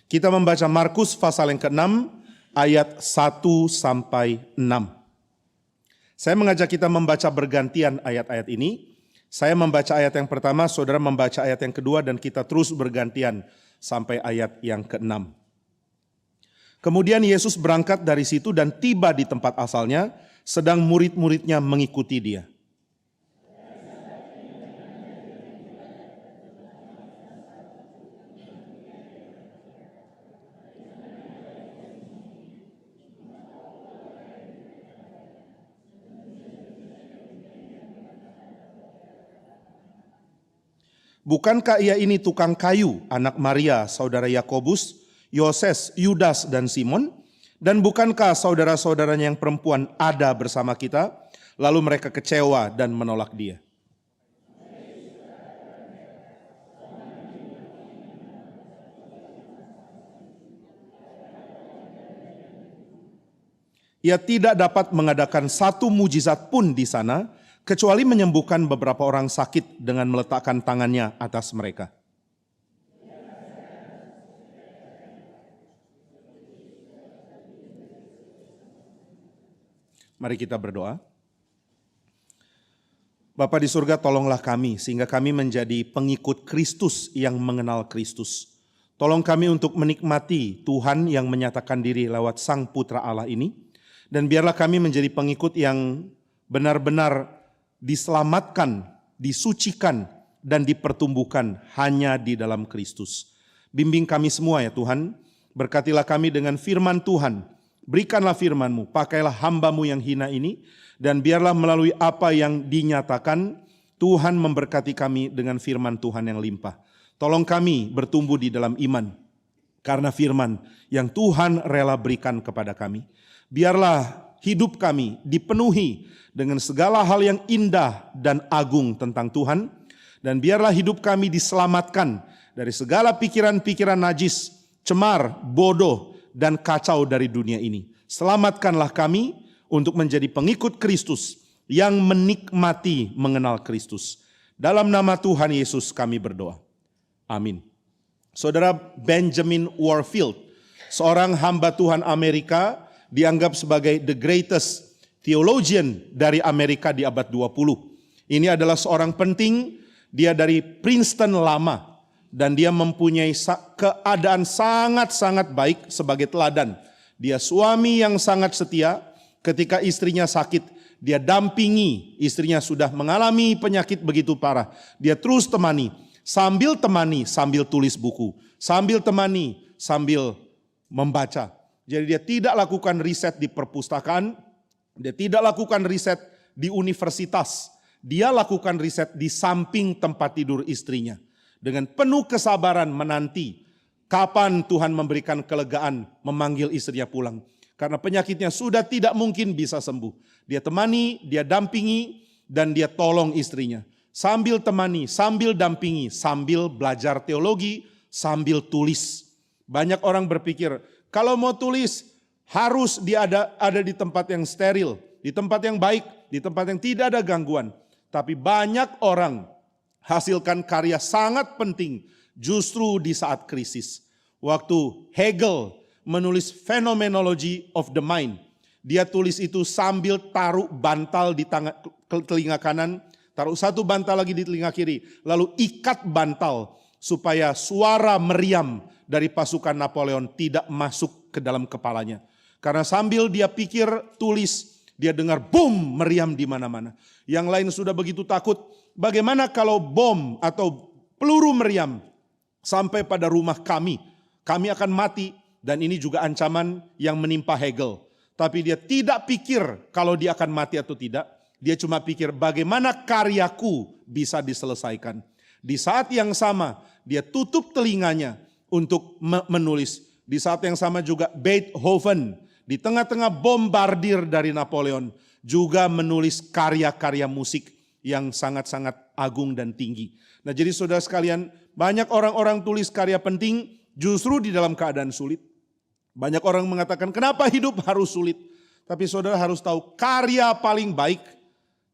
Kita membaca Markus pasal yang ke-6 ayat 1 sampai 6. Saya mengajak kita membaca bergantian ayat-ayat ini. Saya membaca ayat yang pertama, saudara membaca ayat yang kedua, dan kita terus bergantian sampai ayat yang ke-6. Kemudian Yesus berangkat dari situ dan tiba di tempat asalnya, sedang murid-muridnya mengikuti dia. Bukankah ia ini tukang kayu, anak Maria, saudara Yakobus, Yoses, Yudas, dan Simon? Dan bukankah saudara-saudaranya yang perempuan ada bersama kita? Lalu mereka kecewa dan menolak dia. Ia tidak dapat mengadakan satu mujizat pun di sana, kecuali menyembuhkan beberapa orang sakit dengan meletakkan tangannya atas mereka. Mari kita berdoa. Bapa di surga, tolonglah kami sehingga kami menjadi pengikut Kristus yang mengenal Kristus. Tolong kami untuk menikmati Tuhan yang menyatakan diri lewat Sang Putra Allah ini. Dan biarlah kami menjadi pengikut yang benar-benar diselamatkan, disucikan, dan dipertumbuhkan hanya di dalam Kristus. Bimbing kami semua ya Tuhan, berkatilah kami dengan firman Tuhan, berikanlah firman-Mu, pakailah hamba-Mu yang hina ini, dan biarlah melalui apa yang dinyatakan, Tuhan memberkati kami dengan firman Tuhan yang limpah. Tolong kami bertumbuh di dalam iman, karena firman yang Tuhan rela berikan kepada kami. Biarlah hidup kami dipenuhi dengan segala hal yang indah dan agung tentang Tuhan. Dan biarlah hidup kami diselamatkan dari segala pikiran-pikiran najis, cemar, bodoh, dan kacau dari dunia ini. Selamatkanlah kami untuk menjadi pengikut Kristus yang menikmati mengenal Kristus. Dalam nama Tuhan Yesus kami berdoa. Amin. Saudara Benjamin Warfield, seorang hamba Tuhan Amerika, dianggap sebagai the greatest theologian dari Amerika di abad 20. Ini adalah seorang penting, dia dari Princeton lama, dan dia mempunyai keadaan sangat-sangat baik sebagai teladan. Dia suami yang sangat setia, ketika istrinya sakit, dia dampingi, istrinya sudah mengalami penyakit begitu parah. Dia terus temani, sambil tulis buku, sambil temani, sambil membaca. Jadi dia tidak lakukan riset di perpustakaan, dia tidak lakukan riset di universitas, dia lakukan riset di samping tempat tidur istrinya. Dengan penuh kesabaran menanti kapan Tuhan memberikan kelegaan memanggil istrinya pulang. Karena penyakitnya sudah tidak mungkin bisa sembuh. Dia temani, dia dampingi, dan dia tolong istrinya. Sambil temani, sambil dampingi, sambil belajar teologi, sambil tulis. Banyak orang berpikir, kalau mau tulis harus dia ada di tempat yang steril, di tempat yang baik, di tempat yang tidak ada gangguan. Tapi banyak orang hasilkan karya sangat penting justru di saat krisis. Waktu Hegel menulis Phenomenology of the Mind, dia tulis itu sambil taruh bantal di telinga kanan, taruh satu bantal lagi di telinga kiri, lalu ikat bantal supaya suara meriam dari pasukan Napoleon tidak masuk ke dalam kepalanya. Karena sambil dia pikir tulis, dia dengar bom meriam di mana-mana. Yang lain sudah begitu takut, bagaimana kalau bom atau peluru meriam sampai pada rumah kami akan mati. Dan ini juga ancaman yang menimpa Hegel. Tapi dia tidak pikir kalau dia akan mati atau tidak. Dia cuma pikir bagaimana karyaku bisa diselesaikan. Di saat yang sama dia tutup telinganya untuk menulis. Di saat yang sama juga Beethoven di tengah-tengah bombardir dari Napoleon juga menulis karya-karya musik yang sangat-sangat agung dan tinggi. Nah jadi saudara sekalian, banyak orang-orang tulis karya penting justru di dalam keadaan sulit. Banyak orang mengatakan kenapa hidup harus sulit. Tapi saudara harus tahu karya paling baik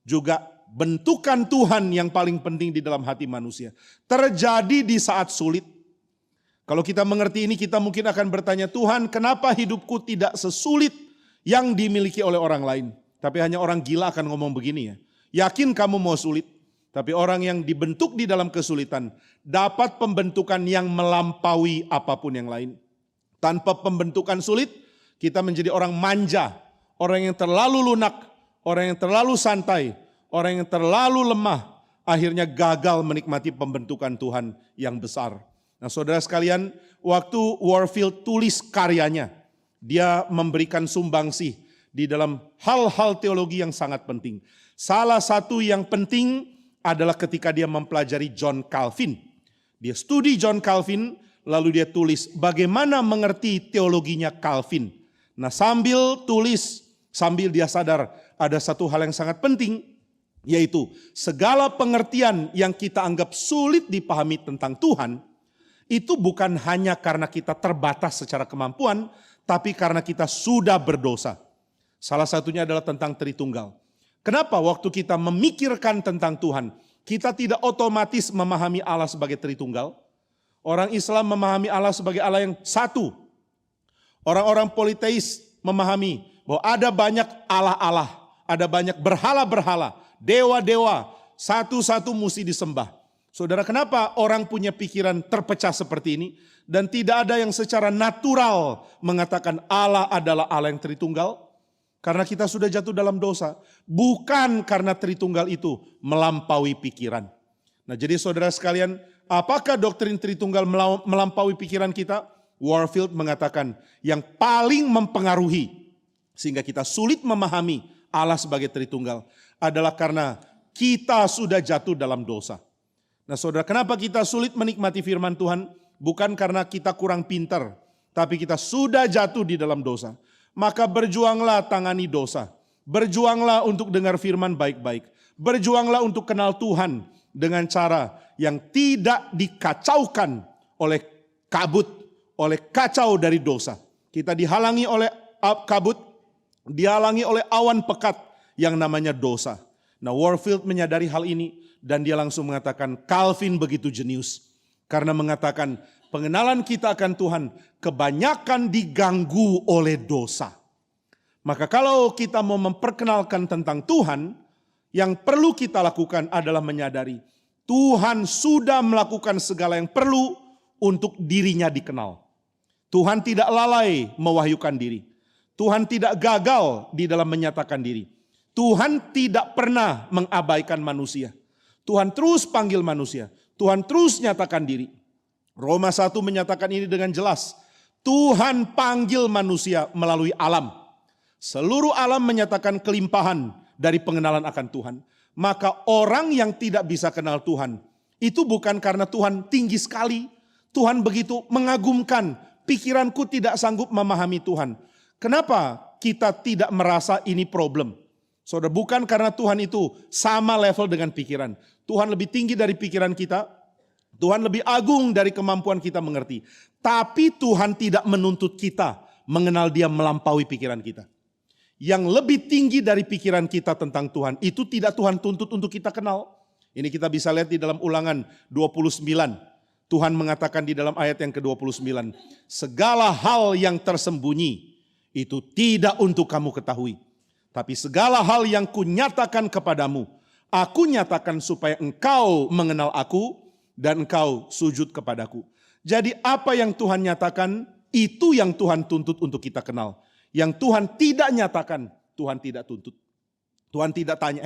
juga bentukan Tuhan yang paling penting di dalam hati manusia. Terjadi di saat sulit. Kalau kita mengerti ini, kita mungkin akan bertanya, Tuhan, kenapa hidupku tidak sesulit yang dimiliki oleh orang lain? Tapi hanya orang gila akan ngomong begini ya. Yakin kamu mau sulit? Tapi orang yang dibentuk di dalam kesulitan dapat pembentukan yang melampaui apapun yang lain. Tanpa pembentukan sulit, kita menjadi orang manja, orang yang terlalu lunak, orang yang terlalu santai, orang yang terlalu lemah, akhirnya gagal menikmati pembentukan Tuhan yang besar. Nah, saudara sekalian, waktu Warfield tulis karyanya, dia memberikan sumbangsih di dalam hal-hal teologi yang sangat penting. Salah satu yang penting adalah ketika dia mempelajari John Calvin. Dia studi John Calvin, lalu dia tulis bagaimana mengerti teologinya Calvin. Nah, sambil tulis, sambil dia sadar ada satu hal yang sangat penting, yaitu segala pengertian yang kita anggap sulit dipahami tentang Tuhan, itu bukan hanya karena kita terbatas secara kemampuan, tapi karena kita sudah berdosa. Salah satunya adalah tentang Tritunggal. Kenapa waktu kita memikirkan tentang Tuhan, kita tidak otomatis memahami Allah sebagai Tritunggal? Orang Islam memahami Allah sebagai Allah yang satu. Orang-orang politeis memahami bahwa ada banyak Allah-Allah, ada banyak berhala-berhala, dewa-dewa, satu-satu mesti disembah. Saudara, kenapa orang punya pikiran terpecah seperti ini dan tidak ada yang secara natural mengatakan Allah adalah Allah yang Tritunggal? Karena kita sudah jatuh dalam dosa, bukan karena Tritunggal itu melampaui pikiran. Nah, jadi saudara sekalian, apakah doktrin Tritunggal melampaui pikiran kita? Warfield mengatakan yang paling mempengaruhi sehingga kita sulit memahami Allah sebagai Tritunggal adalah karena kita sudah jatuh dalam dosa. Nah, saudara, kenapa kita sulit menikmati firman Tuhan? Bukan karena kita kurang pintar, tapi kita sudah jatuh di dalam dosa. Maka berjuanglah tangani dosa. Berjuanglah untuk dengar firman baik-baik. Berjuanglah untuk kenal Tuhan dengan cara yang tidak dikacaukan oleh kabut, oleh kacau dari dosa. Kita dihalangi oleh kabut, dihalangi oleh awan pekat yang namanya dosa. Nah, Warfield menyadari hal ini dan dia langsung mengatakan Calvin begitu jenius. Karena mengatakan pengenalan kita akan Tuhan kebanyakan diganggu oleh dosa. Maka kalau kita mau memperkenalkan tentang Tuhan, yang perlu kita lakukan adalah menyadari Tuhan sudah melakukan segala yang perlu untuk dirinya dikenal. Tuhan tidak lalai mewahyukan diri. Tuhan tidak gagal di dalam menyatakan diri. Tuhan tidak pernah mengabaikan manusia. Tuhan terus panggil manusia. Tuhan terus nyatakan diri. Roma 1 menyatakan ini dengan jelas. Tuhan panggil manusia melalui alam. Seluruh alam menyatakan kelimpahan dari pengenalan akan Tuhan. Maka orang yang tidak bisa kenal Tuhan, itu bukan karena Tuhan tinggi sekali. Tuhan begitu mengagumkan. Pikiranku tidak sanggup memahami Tuhan. Kenapa kita tidak merasa ini problem? Saudara, bukan karena Tuhan itu sama level dengan pikiran. Tuhan lebih tinggi dari pikiran kita. Tuhan lebih agung dari kemampuan kita mengerti. Tapi Tuhan tidak menuntut kita mengenal Dia melampaui pikiran kita. Yang lebih tinggi dari pikiran kita tentang Tuhan, itu tidak Tuhan tuntut untuk kita kenal. Ini kita bisa lihat di dalam Ulangan 29. Tuhan mengatakan di dalam ayat yang ke-29. Segala hal yang tersembunyi, itu tidak untuk kamu ketahui. Tapi segala hal yang kunyatakan kepadamu, aku nyatakan supaya engkau mengenal aku dan engkau sujud kepadaku. Jadi apa yang Tuhan nyatakan, itu yang Tuhan tuntut untuk kita kenal. Yang Tuhan tidak nyatakan, Tuhan tidak tuntut. Tuhan tidak tanya,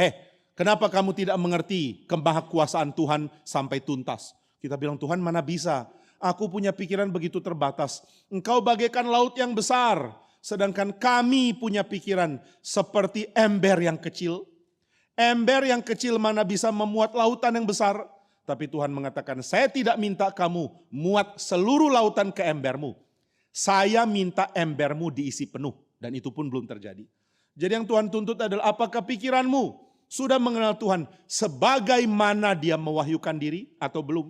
kenapa kamu tidak mengerti kemahakuasaan Tuhan sampai tuntas? Kita bilang, Tuhan mana bisa, aku punya pikiran begitu terbatas. Engkau bagaikan laut yang besar. Sedangkan kami punya pikiran seperti ember yang kecil. Ember yang kecil mana bisa memuat lautan yang besar. Tapi Tuhan mengatakan, saya tidak minta kamu muat seluruh lautan ke embermu. Saya minta embermu diisi penuh. Dan itu pun belum terjadi. Jadi yang Tuhan tuntut adalah apakah pikiranmu sudah mengenal Tuhan sebagaimana Dia mewahyukan diri atau belum?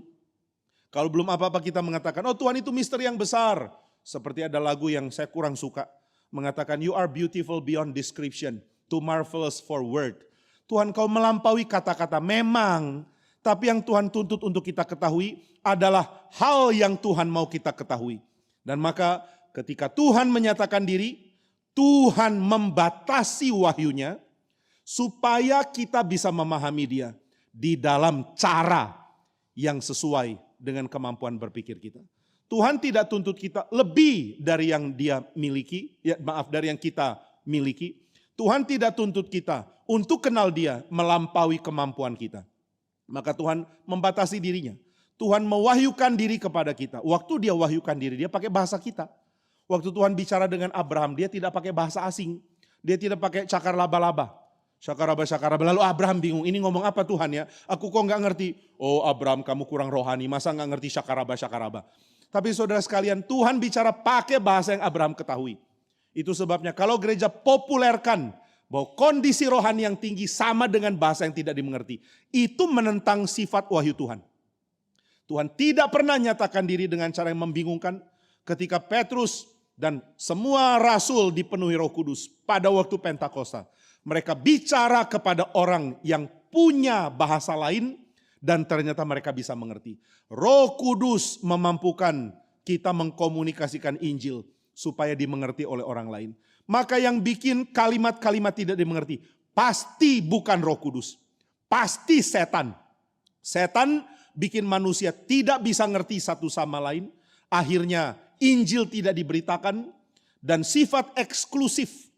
Kalau belum apa-apa kita mengatakan, oh Tuhan itu misteri yang besar. Seperti ada lagu yang saya kurang suka. Mengatakan, you are beautiful beyond description, too marvelous for word. Tuhan, kau melampaui kata-kata, memang. Tapi yang Tuhan tuntut untuk kita ketahui adalah hal yang Tuhan mau kita ketahui. Dan maka ketika Tuhan menyatakan diri, Tuhan membatasi wahyunya supaya kita bisa memahami dia di dalam cara yang sesuai dengan kemampuan berpikir kita. Tuhan tidak tuntut kita lebih dari yang dia miliki, dari yang kita miliki. Tuhan tidak tuntut kita untuk kenal dia melampaui kemampuan kita. Maka Tuhan membatasi dirinya. Tuhan mewahyukan diri kepada kita. Waktu dia wahyukan diri, dia pakai bahasa kita. Waktu Tuhan bicara dengan Abraham, dia tidak pakai bahasa asing. Dia tidak pakai cakar laba-laba. Syakaraba. Lalu Abraham bingung, ini ngomong apa Tuhan ya? Aku kok gak ngerti. Oh Abraham, kamu kurang rohani, masa gak ngerti syakaraba. Tapi saudara sekalian, Tuhan bicara pakai bahasa yang Abraham ketahui. Itu sebabnya kalau gereja populerkan bahwa kondisi rohani yang tinggi sama dengan bahasa yang tidak dimengerti, itu menentang sifat wahyu Tuhan. Tuhan tidak pernah nyatakan diri dengan cara yang membingungkan. Ketika Petrus dan semua rasul dipenuhi Roh Kudus pada waktu Pentakosta, mereka bicara kepada orang yang punya bahasa lain dan ternyata mereka bisa mengerti. Roh Kudus memampukan kita mengkomunikasikan Injil supaya dimengerti oleh orang lain. Maka yang bikin kalimat-kalimat tidak dimengerti pasti bukan Roh Kudus, pasti setan. Setan bikin manusia tidak bisa ngerti satu sama lain. Akhirnya Injil tidak diberitakan dan sifat eksklusif.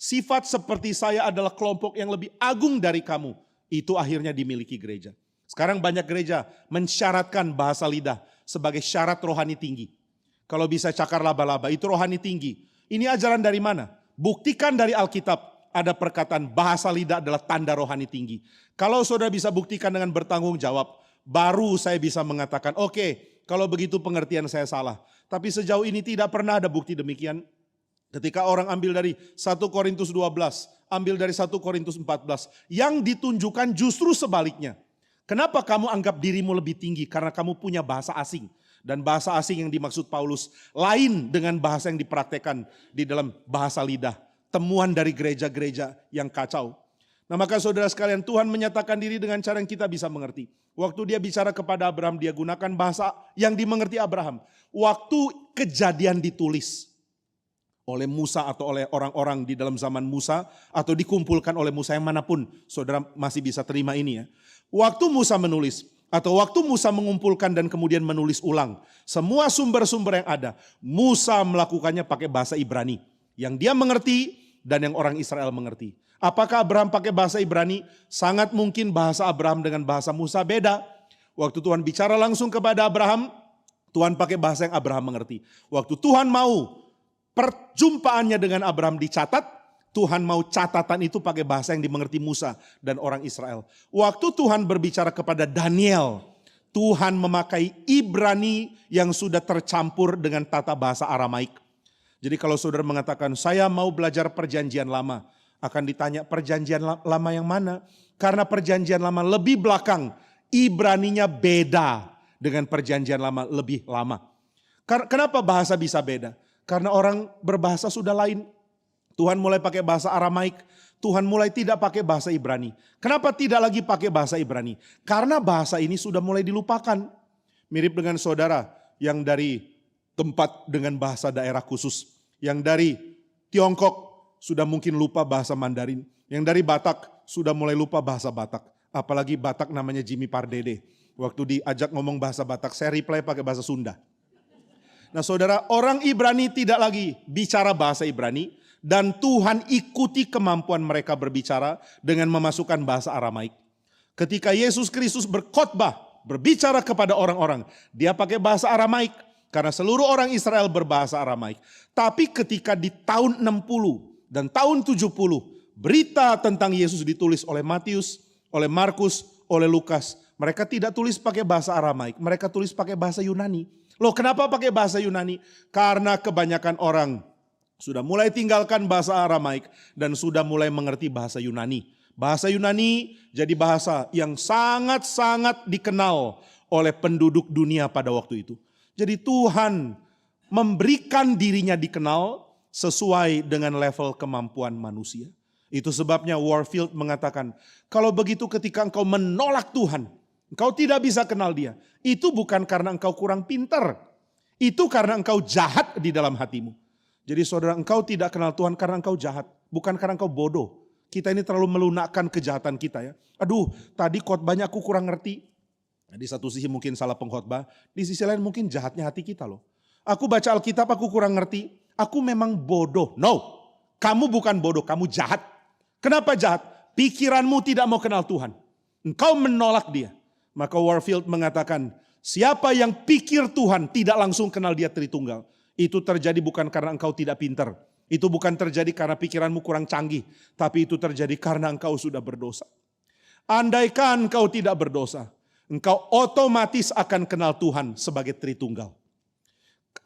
Sifat seperti saya adalah kelompok yang lebih agung dari kamu. Itu akhirnya dimiliki gereja. Sekarang banyak gereja mensyaratkan bahasa lidah sebagai syarat rohani tinggi. Kalau bisa cakar laba-laba itu rohani tinggi. Ini ajaran dari mana? Buktikan dari Alkitab. Ada perkataan bahasa lidah adalah tanda rohani tinggi. Kalau saudara bisa buktikan dengan bertanggung jawab, baru saya bisa mengatakan, oke, kalau begitu pengertian saya salah. Tapi sejauh ini tidak pernah ada bukti demikian. Ketika orang ambil dari 1 Korintus 12, ambil dari 1 Korintus 14, yang ditunjukkan justru sebaliknya. Kenapa kamu anggap dirimu lebih tinggi? Karena kamu punya bahasa asing. Dan bahasa asing yang dimaksud Paulus lain dengan bahasa yang dipraktekkan di dalam bahasa lidah. Temuan dari gereja-gereja yang kacau. Nah maka saudara sekalian, Tuhan menyatakan diri dengan cara yang kita bisa mengerti. Waktu dia bicara kepada Abraham, dia gunakan bahasa yang dimengerti Abraham. Waktu kejadian ditulis oleh Musa atau oleh orang-orang di dalam zaman Musa, atau dikumpulkan oleh Musa yang manapun, saudara masih bisa terima ini ya. Waktu Musa menulis, atau waktu Musa mengumpulkan dan kemudian menulis ulang, semua sumber-sumber yang ada, Musa melakukannya pakai bahasa Ibrani. Yang dia mengerti dan yang orang Israel mengerti. Apakah Abraham pakai bahasa Ibrani? Sangat mungkin bahasa Abraham dengan bahasa Musa beda. Waktu Tuhan bicara langsung kepada Abraham, Tuhan pakai bahasa yang Abraham mengerti. Waktu Tuhan mau perjumpaannya dengan Abraham dicatat, Tuhan mau catatan itu pakai bahasa yang dimengerti Musa dan orang Israel. Waktu Tuhan berbicara kepada Daniel, Tuhan memakai Ibrani yang sudah tercampur dengan tata bahasa Aramaik. Jadi kalau saudara mengatakan, saya mau belajar perjanjian lama, akan ditanya perjanjian lama yang mana? Karena perjanjian lama lebih belakang, Ibraninya beda dengan perjanjian lama lebih lama. Kenapa bahasa bisa beda? Karena orang berbahasa sudah lain. Tuhan mulai pakai bahasa Aramaik, Tuhan mulai tidak pakai bahasa Ibrani. Kenapa tidak lagi pakai bahasa Ibrani? Karena bahasa ini sudah mulai dilupakan. Mirip dengan saudara yang dari tempat dengan bahasa daerah khusus. Yang dari Tiongkok sudah mungkin lupa bahasa Mandarin. Yang dari Batak sudah mulai lupa bahasa Batak. Apalagi Batak namanya Jimmy Pardede. Waktu diajak ngomong bahasa Batak, saya reply pakai bahasa Sunda. Nah saudara, orang Ibrani tidak lagi bicara bahasa Ibrani. Dan Tuhan ikuti kemampuan mereka berbicara dengan memasukkan bahasa Aramaik. Ketika Yesus Kristus berkhotbah, berbicara kepada orang-orang, dia pakai bahasa Aramaik. Karena seluruh orang Israel berbahasa Aramaik. Tapi ketika di tahun 60 dan tahun 70, berita tentang Yesus ditulis oleh Matius, oleh Markus, oleh Lukas. Mereka tidak tulis pakai bahasa Aramaik, mereka tulis pakai bahasa Yunani. Loh kenapa pakai bahasa Yunani? Karena kebanyakan orang sudah mulai tinggalkan bahasa Aramaik dan sudah mulai mengerti bahasa Yunani. Bahasa Yunani jadi bahasa yang sangat-sangat dikenal oleh penduduk dunia pada waktu itu. Jadi Tuhan memberikan dirinya dikenal sesuai dengan level kemampuan manusia. Itu sebabnya Warfield mengatakan, kalau begitu ketika engkau menolak Tuhan, Engkau tidak bisa kenal dia. Itu bukan karena engkau kurang pintar. Itu karena engkau jahat di dalam hatimu. Jadi saudara, engkau tidak kenal Tuhan karena engkau jahat. Bukan karena engkau bodoh. Kita ini terlalu melunakkan kejahatan kita ya. Aduh, tadi khotbahnya aku kurang ngerti. Nah, di satu sisi mungkin salah pengkhotbah. Di sisi lain mungkin jahatnya hati kita loh. Aku baca Alkitab aku kurang ngerti. Aku memang bodoh. No, kamu bukan bodoh, kamu jahat. Kenapa jahat? Pikiranmu tidak mau kenal Tuhan. Engkau menolak dia. Maka Warfield mengatakan, siapa yang pikir Tuhan tidak langsung kenal dia Tritunggal. Itu terjadi bukan karena engkau tidak pintar. Itu bukan terjadi karena pikiranmu kurang canggih. Tapi itu terjadi karena engkau sudah berdosa. Andaikan engkau tidak berdosa, engkau otomatis akan kenal Tuhan sebagai Tritunggal.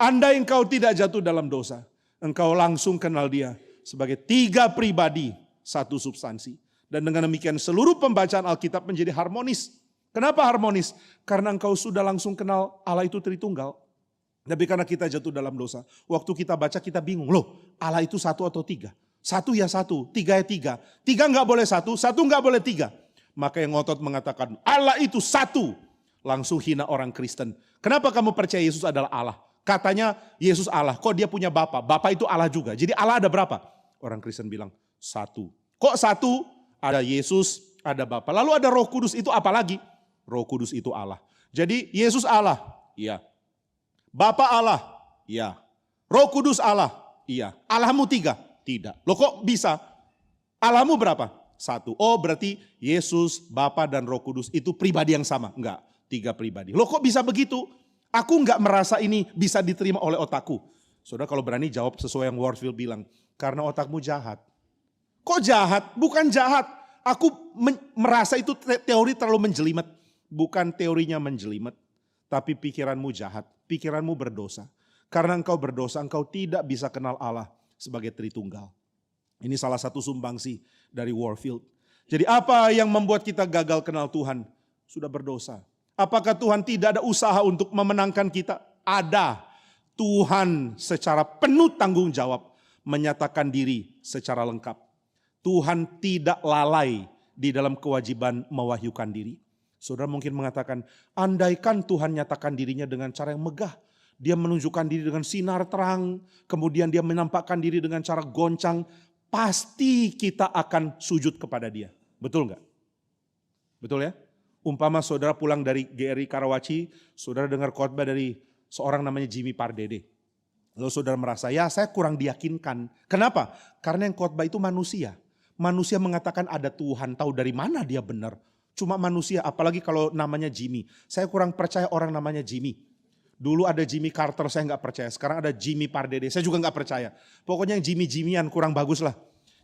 Andai engkau tidak jatuh dalam dosa, engkau langsung kenal dia sebagai 3 pribadi, 1 substansi. Dan dengan demikian seluruh pembacaan Alkitab menjadi harmonis. Kenapa harmonis? Karena engkau sudah langsung kenal Allah itu Tritunggal. Tapi karena kita jatuh dalam dosa, waktu kita baca kita bingung. Loh, Allah itu 1 atau 3? 1 ya 1, 3 ya 3. 3 enggak boleh 1, 1 enggak boleh 3. Maka yang ngotot mengatakan Allah itu 1. Langsung hina orang Kristen. Kenapa kamu percaya Yesus adalah Allah? Katanya Yesus Allah, kok dia punya Bapa? Bapa itu Allah juga. Jadi Allah ada berapa? Orang Kristen bilang 1. Kok 1? Ada Yesus, ada Bapa. Lalu ada Roh Kudus, itu apa lagi? Roh Kudus itu Allah. Jadi Yesus Allah, iya. Bapa Allah, iya. Roh Kudus Allah, iya. Allahmu 3? Tidak. Loh kok bisa? Allahmu berapa? 1. Oh berarti Yesus, Bapa dan Roh Kudus itu pribadi yang sama? Enggak, 3 pribadi. Loh kok bisa begitu? Aku enggak merasa ini bisa diterima oleh otakku. Saudara kalau berani jawab sesuai yang Warfield bilang. Karena otakmu jahat. Kok jahat? Bukan jahat. Aku merasa itu teori terlalu menjelimet. Bukan teorinya menjelimet. Tapi pikiranmu jahat. Pikiranmu berdosa. Karena engkau berdosa, engkau tidak bisa kenal Allah sebagai Tritunggal. Ini salah satu sumbangsi dari Warfield. Jadi apa yang membuat kita gagal kenal Tuhan? Sudah berdosa. Apakah Tuhan tidak ada usaha untuk memenangkan kita? Ada. Tuhan secara penuh tanggung jawab menyatakan diri secara lengkap. Tuhan tidak lalai di dalam kewajiban mewahyukan diri. Saudara mungkin mengatakan, andaikan Tuhan nyatakan dirinya dengan cara yang megah. Dia menunjukkan diri dengan sinar terang. Kemudian dia menampakkan diri dengan cara goncang. Pasti kita akan sujud kepada dia. Betul nggak? Betul ya? Umpama saudara pulang dari GRI Karawaci, saudara dengar khotbah dari seorang namanya Jimmy Pardede. Lalu saudara merasa, ya saya kurang diyakinkan. Kenapa? Karena yang khotbah itu manusia. Manusia mengatakan ada Tuhan, tahu dari mana dia benar. Cuma manusia, apalagi kalau namanya Jimmy. Saya kurang percaya orang namanya Jimmy. Dulu ada Jimmy Carter, saya nggak percaya. Sekarang ada Jimmy Pardede, saya juga nggak percaya. Pokoknya yang Jimmy-Jimmyan kurang bagus lah.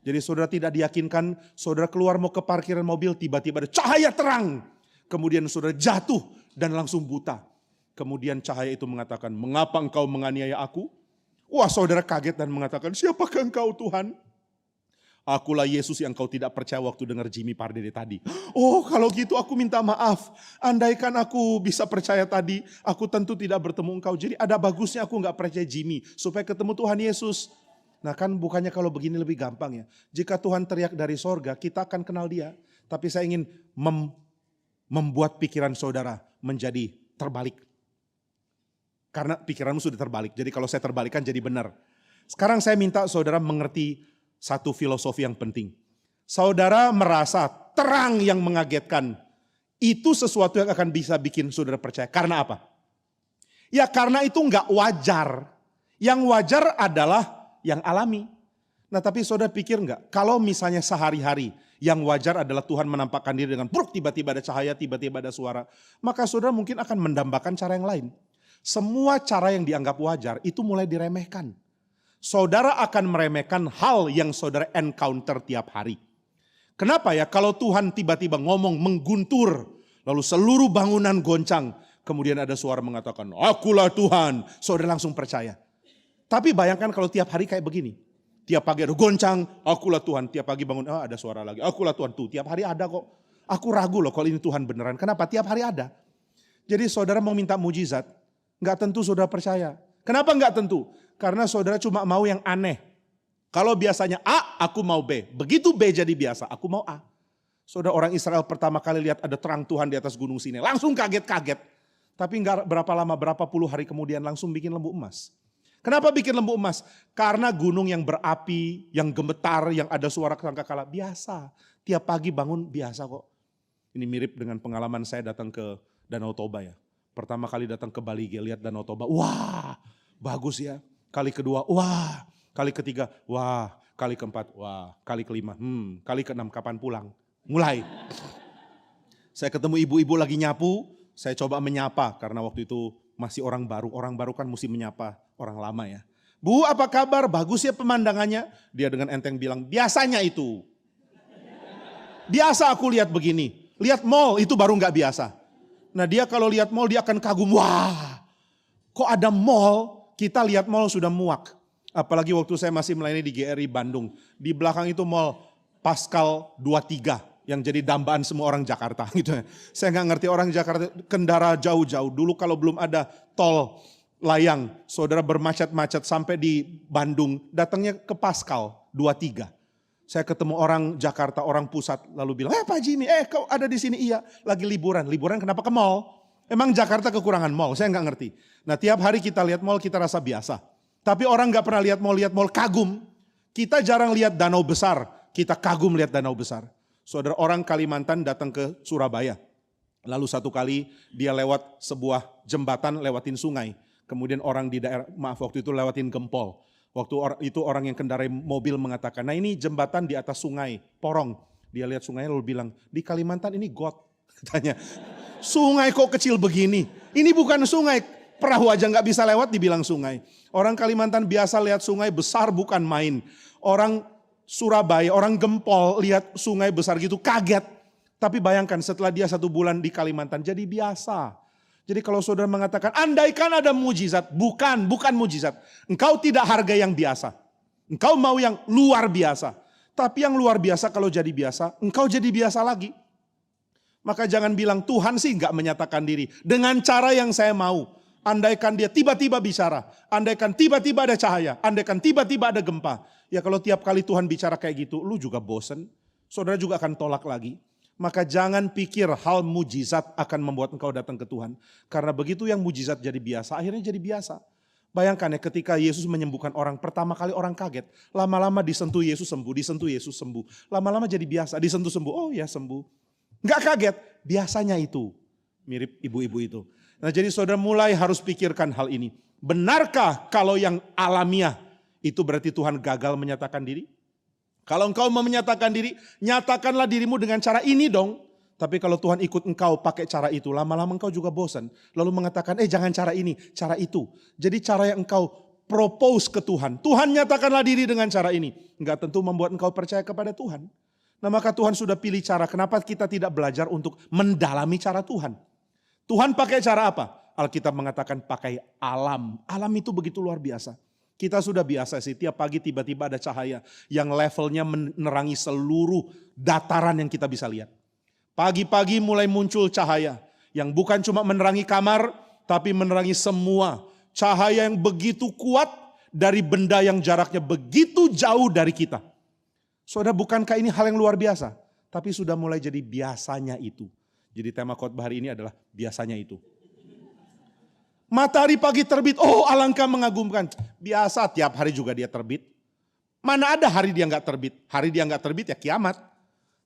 Jadi saudara tidak diyakinkan, saudara keluar mau ke parkiran mobil, tiba-tiba ada cahaya terang. Kemudian saudara jatuh dan langsung buta. Kemudian cahaya itu mengatakan, mengapa engkau menganiaya aku? Wah saudara kaget dan mengatakan, siapakah engkau Tuhan? Akulah Yesus yang kau tidak percaya waktu dengar Jimmy Pardede tadi. Oh kalau gitu aku minta maaf. Andaikan aku bisa percaya tadi, aku tentu tidak bertemu engkau. Jadi ada bagusnya aku gak percaya Jimmy, supaya ketemu Tuhan Yesus. Nah kan bukannya kalau begini lebih gampang ya. Jika Tuhan teriak dari sorga, kita akan kenal dia. Tapi saya ingin membuat pikiran saudara menjadi terbalik. Karena pikiranmu sudah terbalik, jadi kalau saya terbalikkan jadi benar. Sekarang saya minta saudara mengerti satu filosofi yang penting. Saudara merasa terang yang mengagetkan, itu sesuatu yang akan bisa bikin saudara percaya. Karena apa? Ya karena itu enggak wajar. Yang wajar adalah yang alami. Nah tapi saudara pikir enggak, kalau misalnya sehari-hari yang wajar adalah Tuhan menampakkan diri dengan bruk, tiba-tiba ada cahaya, tiba-tiba ada suara. Maka saudara mungkin akan mendambakan cara yang lain. Semua cara yang dianggap wajar itu mulai diremehkan. Saudara akan meremehkan hal yang saudara encounter tiap hari. Kenapa ya? Kalau Tuhan tiba-tiba ngomong mengguntur, lalu seluruh bangunan goncang, kemudian ada suara mengatakan, akulah Tuhan, saudara langsung percaya. Tapi bayangkan kalau tiap hari kayak begini. Tiap pagi ada goncang, akulah Tuhan. Tiap pagi bangun, ada suara lagi, akulah Tuhan. Tuh, tiap hari ada kok. Aku ragu loh kalau ini Tuhan beneran. Kenapa? Tiap hari ada. Jadi saudara mau minta mujizat, nggak tentu saudara percaya. Kenapa nggak tentu? Karena saudara cuma mau yang aneh. Kalau biasanya A, aku mau B. Begitu B jadi biasa, aku mau A. Saudara, orang Israel pertama kali lihat ada terang Tuhan di atas gunung Sinai, langsung kaget-kaget. Tapi enggak berapa lama, berapa puluh hari kemudian langsung bikin lembu emas. Kenapa bikin lembu emas? Karena gunung yang berapi, yang gemetar, yang ada suara sangkakala, biasa. Tiap pagi bangun biasa kok. Ini mirip dengan pengalaman saya datang ke Danau Toba ya. Pertama kali datang ke Bali, lihat Danau Toba, wah bagus ya. Kali kedua, wah. Kali ketiga, wah. Kali keempat, wah. Kali kelima, kali keenam kapan pulang? Mulai. Saya ketemu ibu-ibu lagi nyapu, saya coba menyapa karena waktu itu masih orang baru kan mesti menyapa orang lama ya. Bu, apa kabar? Bagus ya pemandangannya. Dia dengan enteng bilang, biasanya itu. Biasa aku lihat begini. Lihat mall itu baru nggak biasa. Nah dia kalau lihat mall dia akan kagum, wah kok ada mall? Kita lihat mall sudah muak. Apalagi waktu saya masih melayani di GRI Bandung. Di belakang itu mall Pascal 23 yang jadi dambaan semua orang Jakarta gitu ya. Saya nggak ngerti orang Jakarta kendara jauh-jauh. Dulu kalau belum ada tol layang, saudara bermacet-macet sampai di Bandung, datangnya ke Pascal 23. Saya ketemu orang Jakarta, orang pusat, lalu bilang, Pak Jimmy, kau ada di sini? Iya, lagi liburan. Liburan kenapa ke mall? Emang Jakarta kekurangan mall? Saya nggak ngerti. Nah tiap hari kita lihat mall kita rasa biasa. Tapi orang nggak pernah lihat mall kagum. Kita jarang lihat danau besar, kita kagum lihat danau besar. Saudara, orang Kalimantan datang ke Surabaya. Lalu satu kali dia lewat sebuah jembatan lewatin sungai. Kemudian orang di daerah, waktu itu lewatin Gempol. Waktu itu orang yang kendarai mobil mengatakan, nah ini jembatan di atas sungai, Porong. Dia lihat sungai lalu bilang, di Kalimantan ini got. Katanya, sungai kok kecil begini? Ini bukan sungai, perahu aja nggak bisa lewat dibilang sungai. Orang Kalimantan biasa lihat sungai besar bukan main. Orang Surabaya, orang Gempol lihat sungai besar gitu kaget. Tapi bayangkan setelah dia 1 bulan di Kalimantan jadi biasa. Jadi kalau saudara mengatakan, andaikan ada mujizat, bukan mujizat. Engkau tidak harga yang biasa. Engkau mau yang luar biasa. Tapi yang luar biasa kalau jadi biasa, engkau jadi biasa lagi. Maka jangan bilang Tuhan sih enggak menyatakan diri. Dengan cara yang saya mau. Andaikan dia tiba-tiba bicara. Andaikan tiba-tiba ada cahaya. Andaikan tiba-tiba ada gempa. Ya kalau tiap kali Tuhan bicara kayak gitu, lu juga bosen. Saudara juga akan tolak lagi. Maka jangan pikir hal mujizat akan membuat engkau datang ke Tuhan. Karena begitu yang mujizat jadi biasa, akhirnya jadi biasa. Bayangkan ya ketika Yesus menyembuhkan orang, pertama kali orang kaget. Lama-lama disentuh Yesus sembuh, disentuh Yesus sembuh. Lama-lama jadi biasa, disentuh sembuh, oh ya sembuh. Enggak kaget, biasanya itu. Mirip ibu-ibu itu. Nah jadi saudara mulai harus pikirkan hal ini. Benarkah kalau yang alamiah itu berarti Tuhan gagal menyatakan diri? Kalau engkau mau menyatakan diri, nyatakanlah dirimu dengan cara ini dong. Tapi kalau Tuhan ikut engkau pakai cara itu, lama-lama engkau juga bosan. Lalu mengatakan, jangan cara ini, cara itu. Jadi cara yang engkau propose ke Tuhan. Tuhan nyatakanlah diri dengan cara ini. Enggak tentu membuat engkau percaya kepada Tuhan. Nah maka Tuhan sudah pilih cara. Kenapa kita tidak belajar untuk mendalami cara Tuhan? Tuhan pakai cara apa? Alkitab mengatakan pakai alam. Alam itu begitu luar biasa. Kita sudah biasa sih, tiap pagi tiba-tiba ada cahaya yang levelnya menerangi seluruh dataran yang kita bisa lihat. Pagi-pagi mulai muncul cahaya yang bukan cuma menerangi kamar, tapi menerangi semua. Cahaya yang begitu kuat dari benda yang jaraknya begitu jauh dari kita. Saudara, bukankah ini hal yang luar biasa? Tapi sudah mulai jadi biasanya itu. Jadi tema khotbah hari ini adalah biasanya itu. Matahari pagi terbit, oh alangkah mengagumkan. Biasa tiap hari juga dia terbit. Mana ada hari dia nggak terbit? Hari dia nggak terbit ya kiamat.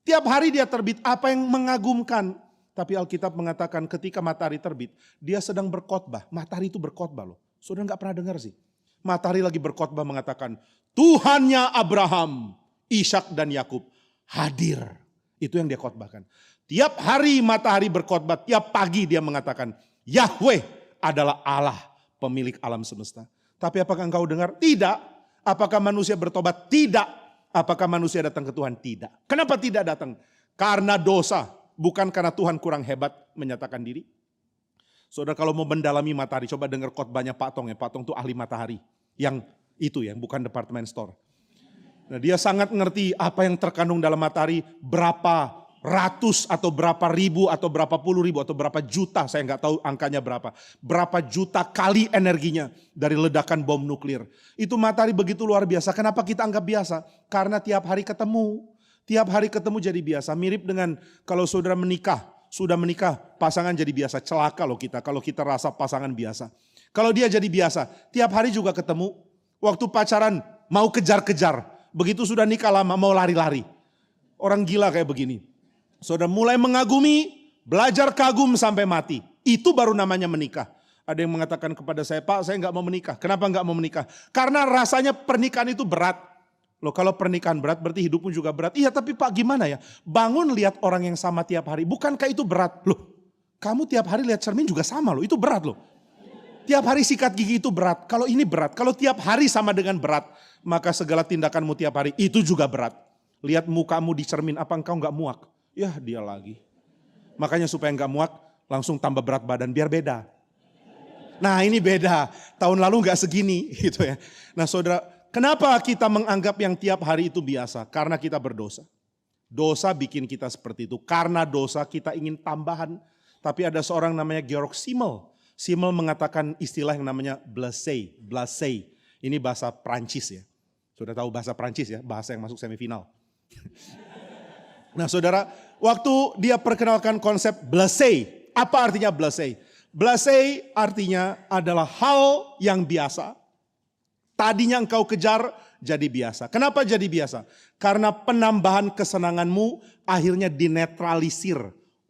Tiap hari dia terbit, apa yang mengagumkan? Tapi Alkitab mengatakan ketika matahari terbit, dia sedang berkhotbah. Matahari itu berkhotbah loh. Saudara nggak pernah dengar sih. Matahari lagi berkhotbah mengatakan, Tuhannya Abraham, Ishak dan Yakub hadir. Itu yang dia khotbahkan. Tiap hari matahari berkhotbah, tiap pagi dia mengatakan, Yahweh adalah Allah pemilik alam semesta. Tapi apakah engkau dengar? Tidak. Apakah manusia bertobat? Tidak. Apakah manusia datang ke Tuhan? Tidak. Kenapa tidak datang? Karena dosa. Bukan karena Tuhan kurang hebat menyatakan diri. Saudara kalau mau mendalami matahari, coba dengar khotbahnya Pak Tong ya. Pak Tong itu ahli matahari. Yang itu ya, bukan department store. Nah, dia sangat ngerti apa yang terkandung dalam matahari, berapa ratus atau berapa ribu atau berapa puluh ribu atau berapa juta, saya nggak tahu angkanya berapa. Berapa juta kali energinya dari ledakan bom nuklir. Itu matahari begitu luar biasa. Kenapa kita anggap biasa? Karena tiap hari ketemu. Tiap hari ketemu jadi biasa. Mirip dengan kalau saudara menikah, sudah menikah, pasangan jadi biasa. Celaka loh kita kalau kita rasa pasangan biasa. Kalau dia jadi biasa, tiap hari juga ketemu. Waktu pacaran mau kejar-kejar. Begitu sudah nikah lama mau lari-lari. Orang gila kayak begini. Saudara mulai mengagumi, belajar kagum sampai mati. Itu baru namanya menikah. Ada yang mengatakan kepada saya, Pak saya nggak mau menikah. Kenapa nggak mau menikah? Karena rasanya pernikahan itu berat. Loh kalau pernikahan berat berarti hidupmu juga berat. Iya tapi Pak gimana ya? Bangun lihat orang yang sama tiap hari. Bukankah itu berat? Loh kamu tiap hari lihat cermin juga sama loh. Itu berat loh. Tiap hari sikat gigi itu berat. Kalau ini berat. Kalau tiap hari sama dengan berat. Maka segala tindakanmu tiap hari itu juga berat. Lihat mukamu di cermin. Apa engkau gak muak? Ya dia lagi. Makanya supaya gak muak langsung tambah berat badan biar beda. Nah ini beda. Tahun lalu gak segini gitu ya. Nah saudara. Kenapa kita menganggap yang tiap hari itu biasa? Karena kita berdosa. Dosa bikin kita seperti itu. Karena dosa kita ingin tambahan. Tapi ada seorang namanya Georg Simmel. Simmel mengatakan istilah yang namanya blase. Blase. Ini bahasa Prancis ya. Sudah tahu bahasa Prancis ya. Bahasa yang masuk semifinal. Nah saudara, waktu dia perkenalkan konsep blase. Apa artinya blase? Blase artinya adalah hal yang biasa. Tadinya engkau kejar jadi biasa. Kenapa jadi biasa? Karena penambahan kesenanganmu akhirnya dinetralisir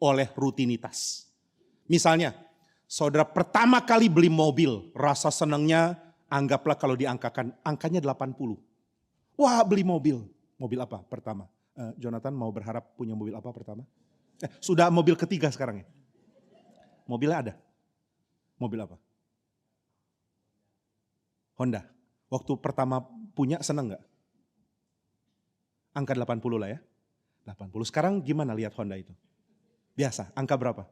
oleh rutinitas. Misalnya, saudara pertama kali beli mobil, rasa senangnya anggaplah kalau diangkakan, angkanya 80. Wah beli mobil. Mobil apa pertama? Jonathan mau berharap punya mobil apa pertama? Sudah mobil ketiga sekarang ya? Mobilnya ada? Mobil apa? Honda. Waktu pertama punya senang gak? Angka 80 lah ya. 80. Sekarang gimana lihat Honda itu? Biasa, angka berapa?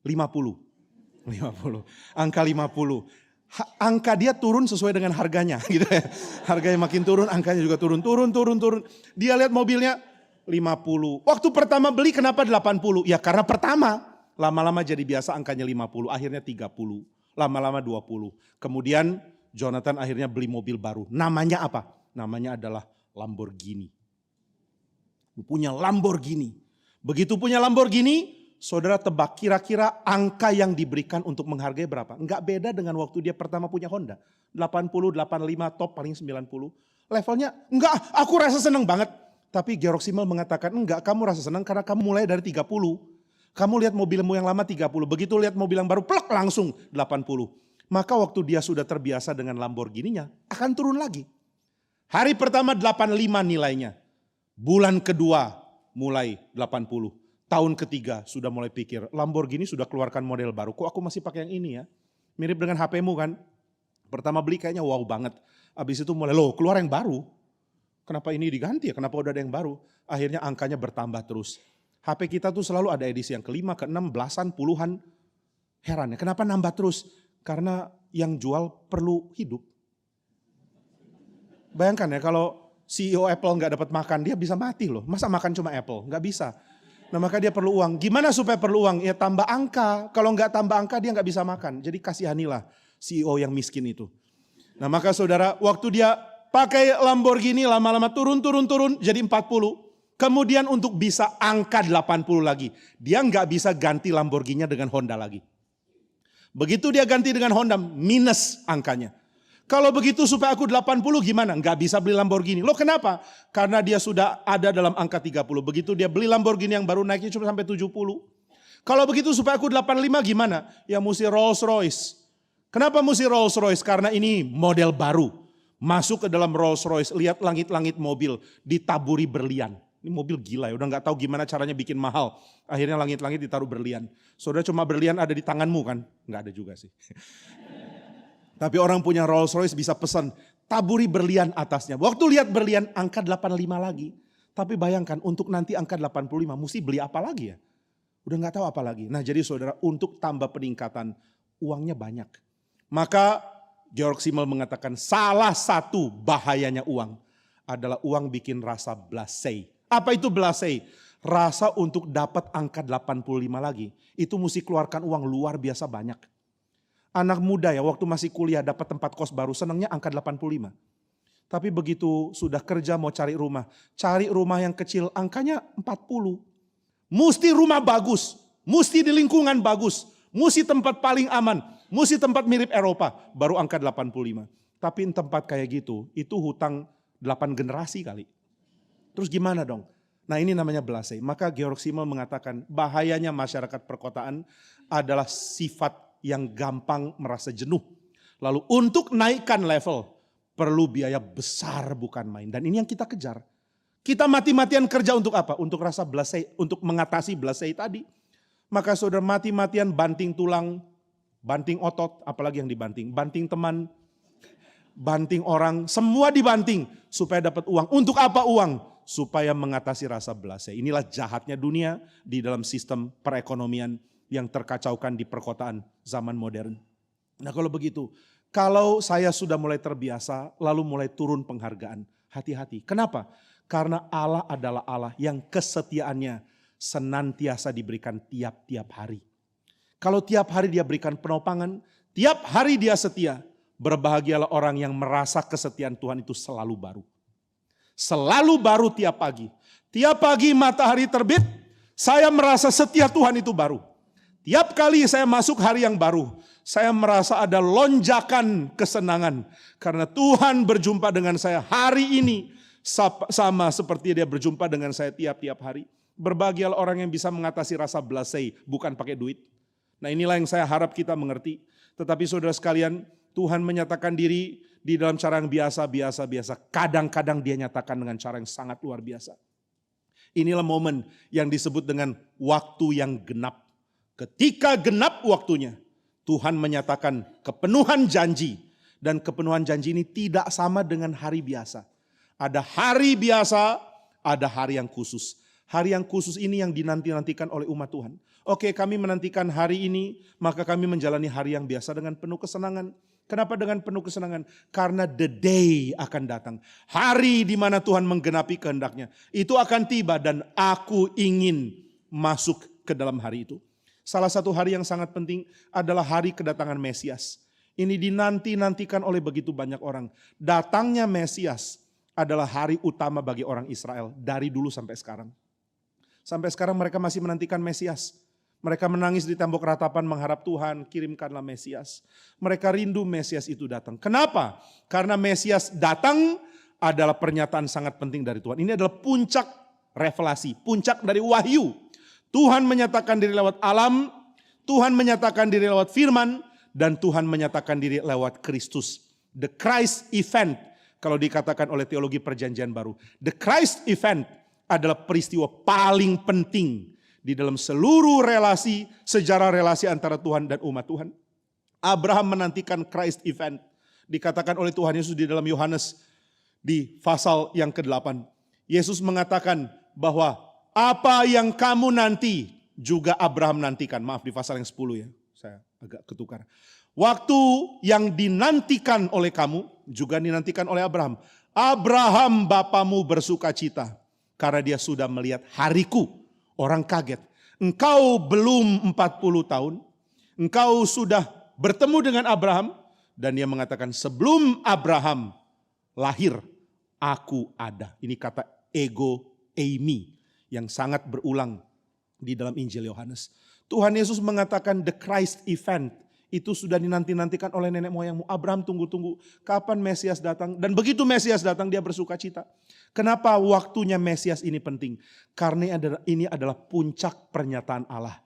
50. 50. Angka 50. Angka dia turun sesuai dengan harganya gitu ya. Harganya makin turun, angkanya juga turun. Dia lihat mobilnya 50. Waktu pertama beli kenapa 80? Ya karena pertama. Lama-lama jadi biasa angkanya 50, akhirnya 30. Lama-lama 20. Kemudian Jonathan akhirnya beli mobil baru. Namanya apa? Namanya adalah Lamborghini. Punya Lamborghini. Begitu punya Lamborghini, saudara tebak kira-kira angka yang diberikan untuk menghargai berapa? Enggak beda dengan waktu dia pertama punya Honda. 80, 85, top paling 90. Levelnya enggak, aku rasa senang banget. Tapi Georg Simmel mengatakan enggak, kamu rasa senang karena kamu mulai dari 30. Kamu lihat mobilmu yang lama 30, begitu lihat mobil yang baru plek langsung 80. Maka waktu dia sudah terbiasa dengan Lamborghini-nya, akan turun lagi. Hari pertama 85 nilainya. Bulan kedua mulai 80. Tahun ketiga sudah mulai pikir, Lamborghini sudah keluarkan model baru. Kok aku masih pakai yang ini ya? Mirip dengan HP-mu kan? Pertama beli kayaknya wow banget. Habis itu mulai, loh keluar yang baru. Kenapa ini diganti ya? Kenapa udah ada yang baru? Akhirnya angkanya bertambah terus. HP kita tuh selalu ada edisi yang kelima, keenam, belasan, puluhan. Heran ya, kenapa nambah terus? Karena yang jual perlu hidup. Bayangkan ya kalau CEO Apple nggak dapat makan, dia bisa mati loh. Masa makan cuma Apple? Nggak bisa. Nah maka dia perlu uang. Gimana supaya perlu uang? Ya tambah angka. Kalau nggak tambah angka dia nggak bisa makan. Jadi kasihanilah CEO yang miskin itu. Nah maka saudara, waktu dia pakai Lamborghini lama-lama turun jadi 40. Kemudian untuk bisa angka 80 lagi. Dia nggak bisa ganti Lamborghini dengan Honda lagi. Begitu dia ganti dengan Honda, minus angkanya. Kalau begitu supaya aku 80 gimana? Nggak bisa beli Lamborghini. Loh kenapa? Karena dia sudah ada dalam angka 30. Begitu dia beli Lamborghini yang baru naiknya cuma sampai 70. Kalau begitu supaya aku 85 gimana? Ya mesti Rolls Royce. Kenapa mesti Rolls Royce? Karena ini model baru. Masuk ke dalam Rolls Royce, lihat langit-langit mobil, ditaburi berlian. Ini mobil gila ya, udah gak tahu gimana caranya bikin mahal. Akhirnya langit-langit ditaruh berlian. Saudara cuma berlian ada di tanganmu kan? Gak ada juga sih. Tapi orang punya Rolls Royce bisa pesan, taburi berlian atasnya. Waktu lihat berlian angka 85 lagi. Tapi bayangkan untuk nanti angka 85 mesti beli apa lagi ya? Udah gak tahu apa lagi. Nah jadi saudara untuk tambah peningkatan uangnya banyak. Maka Georg Simmel mengatakan salah satu bahayanya uang adalah uang bikin rasa blase. Apa itu blase? Rasa untuk dapat angka 85 lagi. Itu mesti keluarkan uang luar biasa banyak. Anak muda ya waktu masih kuliah dapat tempat kos baru senangnya angka 85. Tapi begitu sudah kerja mau cari rumah yang kecil angkanya 40. Mesti rumah bagus, mesti di lingkungan bagus, mesti tempat paling aman, mesti tempat mirip Eropa, baru angka 85. Tapi tempat kayak gitu, itu hutang 8 generasi kali. Terus gimana dong? Nah ini namanya belasai. Maka Georg Simmel mengatakan bahayanya masyarakat perkotaan adalah sifat yang gampang merasa jenuh. Lalu untuk naikkan level, perlu biaya besar bukan main. Dan ini yang kita kejar. Kita mati-matian kerja untuk apa? Untuk rasa belasai, untuk mengatasi belasai tadi. Maka saudara mati-matian banting tulang, banting otot, apalagi yang dibanting. Banting teman, banting orang, semua dibanting supaya dapat uang. Untuk apa uang? Supaya mengatasi rasa belasai. Inilah jahatnya dunia di dalam sistem perekonomian yang terkacaukan di perkotaan zaman modern. Nah kalau begitu, kalau saya sudah mulai terbiasa, lalu mulai turun penghargaan, hati-hati. Kenapa? Karena Allah adalah Allah yang kesetiaannya senantiasa diberikan tiap-tiap hari. Kalau tiap hari dia berikan penopangan, tiap hari dia setia, berbahagialah orang yang merasa kesetiaan Tuhan itu selalu baru. Selalu baru tiap pagi. Tiap pagi matahari terbit, saya merasa setia Tuhan itu baru. Tiap kali saya masuk hari yang baru, saya merasa ada lonjakan kesenangan. Karena Tuhan berjumpa dengan saya hari ini, sama seperti dia berjumpa dengan saya tiap-tiap hari. Berbahagialah orang yang bisa mengatasi rasa belasai, bukan pakai duit. Nah inilah yang saya harap kita mengerti. Tetapi saudara sekalian, Tuhan menyatakan diri di dalam cara yang biasa. Kadang-kadang dia nyatakan dengan cara yang sangat luar biasa. Inilah momen yang disebut dengan waktu yang genap. Ketika genap waktunya, Tuhan menyatakan kepenuhan janji. Dan kepenuhan janji ini tidak sama dengan hari biasa. Ada hari biasa, ada hari yang khusus. Hari yang khusus ini yang dinanti-nantikan oleh umat Tuhan. Oke, kami menantikan hari ini, maka kami menjalani hari yang biasa dengan penuh kesenangan. Kenapa dengan penuh kesenangan? Karena the day akan datang. Hari di mana Tuhan menggenapi kehendaknya. Itu akan tiba dan aku ingin masuk ke dalam hari itu. Salah satu hari yang sangat penting adalah hari kedatangan Mesias. Ini dinanti-nantikan oleh begitu banyak orang. Datangnya Mesias adalah hari utama bagi orang Israel dari dulu sampai sekarang. Sampai sekarang mereka masih menantikan Mesias. Mereka menangis di tembok ratapan mengharap Tuhan kirimkanlah Mesias. Mereka rindu Mesias itu datang. Kenapa? Karena Mesias datang adalah pernyataan sangat penting dari Tuhan. Ini adalah puncak revelasi, puncak dari wahyu. Tuhan menyatakan diri lewat alam, Tuhan menyatakan diri lewat firman, dan Tuhan menyatakan diri lewat Kristus. The Christ event, kalau dikatakan oleh teologi perjanjian baru. The Christ event adalah peristiwa paling penting di dalam seluruh relasi, sejarah relasi antara Tuhan dan umat Tuhan. Abraham menantikan Christ event. Dikatakan oleh Tuhan Yesus di dalam Yohanes di pasal yang ke-8. Yesus mengatakan bahwa apa yang kamu nanti juga Abraham nantikan. Maaf di pasal yang 10 ya, saya agak ketukar. Waktu yang dinantikan oleh kamu juga dinantikan oleh Abraham. Abraham bapamu bersuka cita karena dia sudah melihat hariku. Orang kaget. Engkau belum 40 tahun. Engkau sudah bertemu dengan Abraham. Dan dia mengatakan sebelum Abraham lahir aku ada. Ini kata ego eimi yang sangat berulang di dalam Injil Yohanes. Tuhan Yesus mengatakan the Christ event. Itu sudah dinanti-nantikan oleh nenek moyangmu. Abraham tunggu-tunggu kapan Mesias datang. Dan begitu Mesias datang dia bersuka cita. Kenapa waktunya Mesias ini penting? Karena ini adalah puncak pernyataan Allah.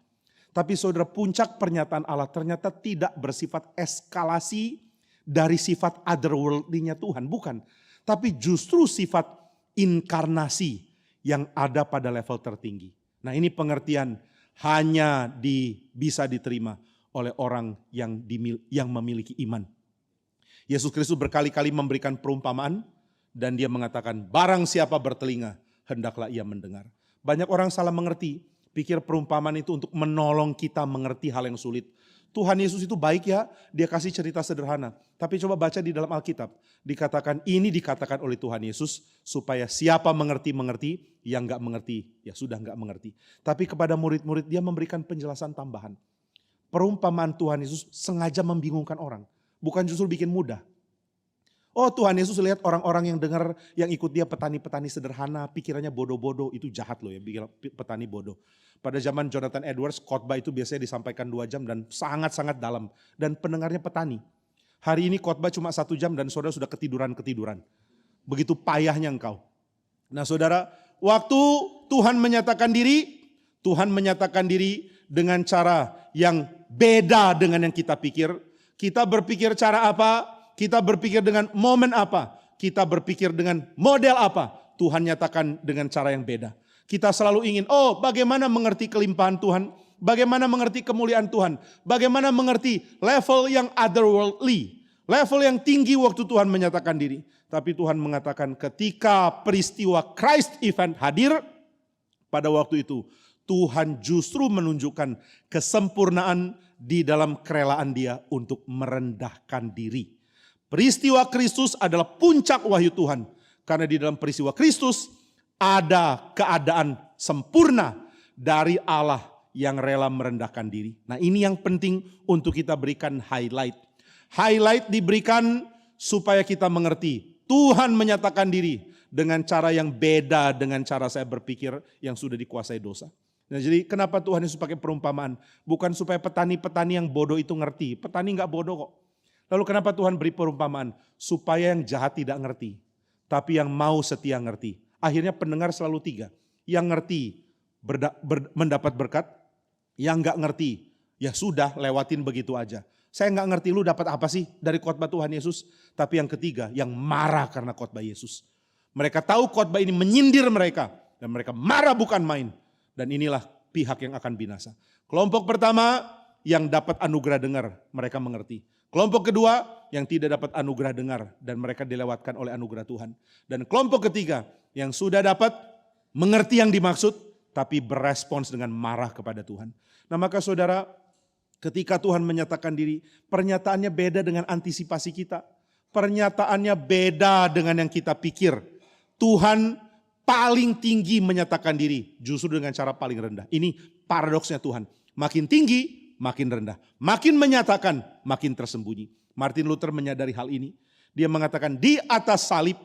Tapi saudara, puncak pernyataan Allah ternyata tidak bersifat eskalasi dari sifat otherworldly-nya Tuhan. Bukan. Tapi justru sifat inkarnasi yang ada pada level tertinggi. Nah ini pengertian hanya bisa diterima oleh orang yang memiliki iman. Yesus Kristus berkali-kali memberikan perumpamaan dan dia mengatakan barang siapa bertelinga hendaklah ia mendengar. Banyak orang salah mengerti, pikir perumpamaan itu untuk menolong kita mengerti hal yang sulit. Tuhan Yesus itu baik ya, dia kasih cerita sederhana. Tapi coba baca di dalam Alkitab, dikatakan oleh Tuhan Yesus supaya siapa mengerti, yang enggak mengerti ya sudah enggak mengerti. Tapi kepada murid-murid dia memberikan penjelasan tambahan. Perumpamaan Tuhan Yesus sengaja membingungkan orang, bukan justru bikin mudah. Oh, Tuhan Yesus lihat orang-orang yang dengar, yang ikut dia petani-petani sederhana, pikirannya bodoh-bodoh, itu jahat loh ya, bikin petani bodoh. Pada zaman Jonathan Edwards, khotbah itu biasanya disampaikan 2 jam dan sangat-sangat dalam. Dan pendengarnya petani. Hari ini khotbah cuma 1 jam dan saudara sudah ketiduran-ketiduran. Begitu payahnya engkau. Nah saudara, waktu Tuhan menyatakan diri dengan cara yang beda dengan yang kita pikir. Kita berpikir cara apa? Kita berpikir dengan momen apa? Kita berpikir dengan model apa? Tuhan nyatakan dengan cara yang beda. Kita selalu ingin, oh bagaimana mengerti kelimpahan Tuhan? Bagaimana mengerti kemuliaan Tuhan? Bagaimana mengerti level yang otherworldly? Level yang tinggi waktu Tuhan menyatakan diri. Tapi Tuhan mengatakan ketika peristiwa Christ event hadir, pada waktu itu Tuhan justru menunjukkan kesempurnaan di dalam kerelaan dia untuk merendahkan diri. Peristiwa Kristus adalah puncak wahyu Tuhan. Karena di dalam peristiwa Kristus ada keadaan sempurna dari Allah yang rela merendahkan diri. Nah ini yang penting untuk kita berikan highlight. Highlight diberikan supaya kita mengerti. Tuhan menyatakan diri dengan cara yang beda dengan cara saya berpikir yang sudah dikuasai dosa. Nah jadi kenapa Tuhan Yesus pakai perumpamaan? Bukan supaya petani-petani yang bodoh itu ngerti. Petani nggak bodoh kok. Lalu kenapa Tuhan beri perumpamaan? Supaya yang jahat tidak ngerti. Tapi yang mau setia ngerti. Akhirnya pendengar selalu 3. Yang ngerti mendapat berkat. Yang nggak ngerti, ya sudah lewatin begitu aja. Saya nggak ngerti lu dapat apa sih dari khotbah Tuhan Yesus. Tapi yang ketiga, yang marah karena khotbah Yesus. Mereka tahu khotbah ini menyindir mereka. Dan mereka marah bukan main. Dan inilah pihak yang akan binasa. Kelompok pertama yang dapat anugerah dengar, mereka mengerti. Kelompok kedua yang tidak dapat anugerah dengar dan mereka dilewatkan oleh anugerah Tuhan. Dan kelompok ketiga yang sudah dapat mengerti yang dimaksud tapi berespons dengan marah kepada Tuhan. Nah maka saudara, ketika Tuhan menyatakan diri, pernyataannya beda dengan antisipasi kita. Pernyataannya beda dengan yang kita pikir. Tuhan paling tinggi menyatakan diri justru dengan cara paling rendah. Ini paradoksnya Tuhan. Makin tinggi makin rendah. Makin menyatakan, makin tersembunyi. Martin Luther menyadari hal ini. Dia mengatakan di atas salib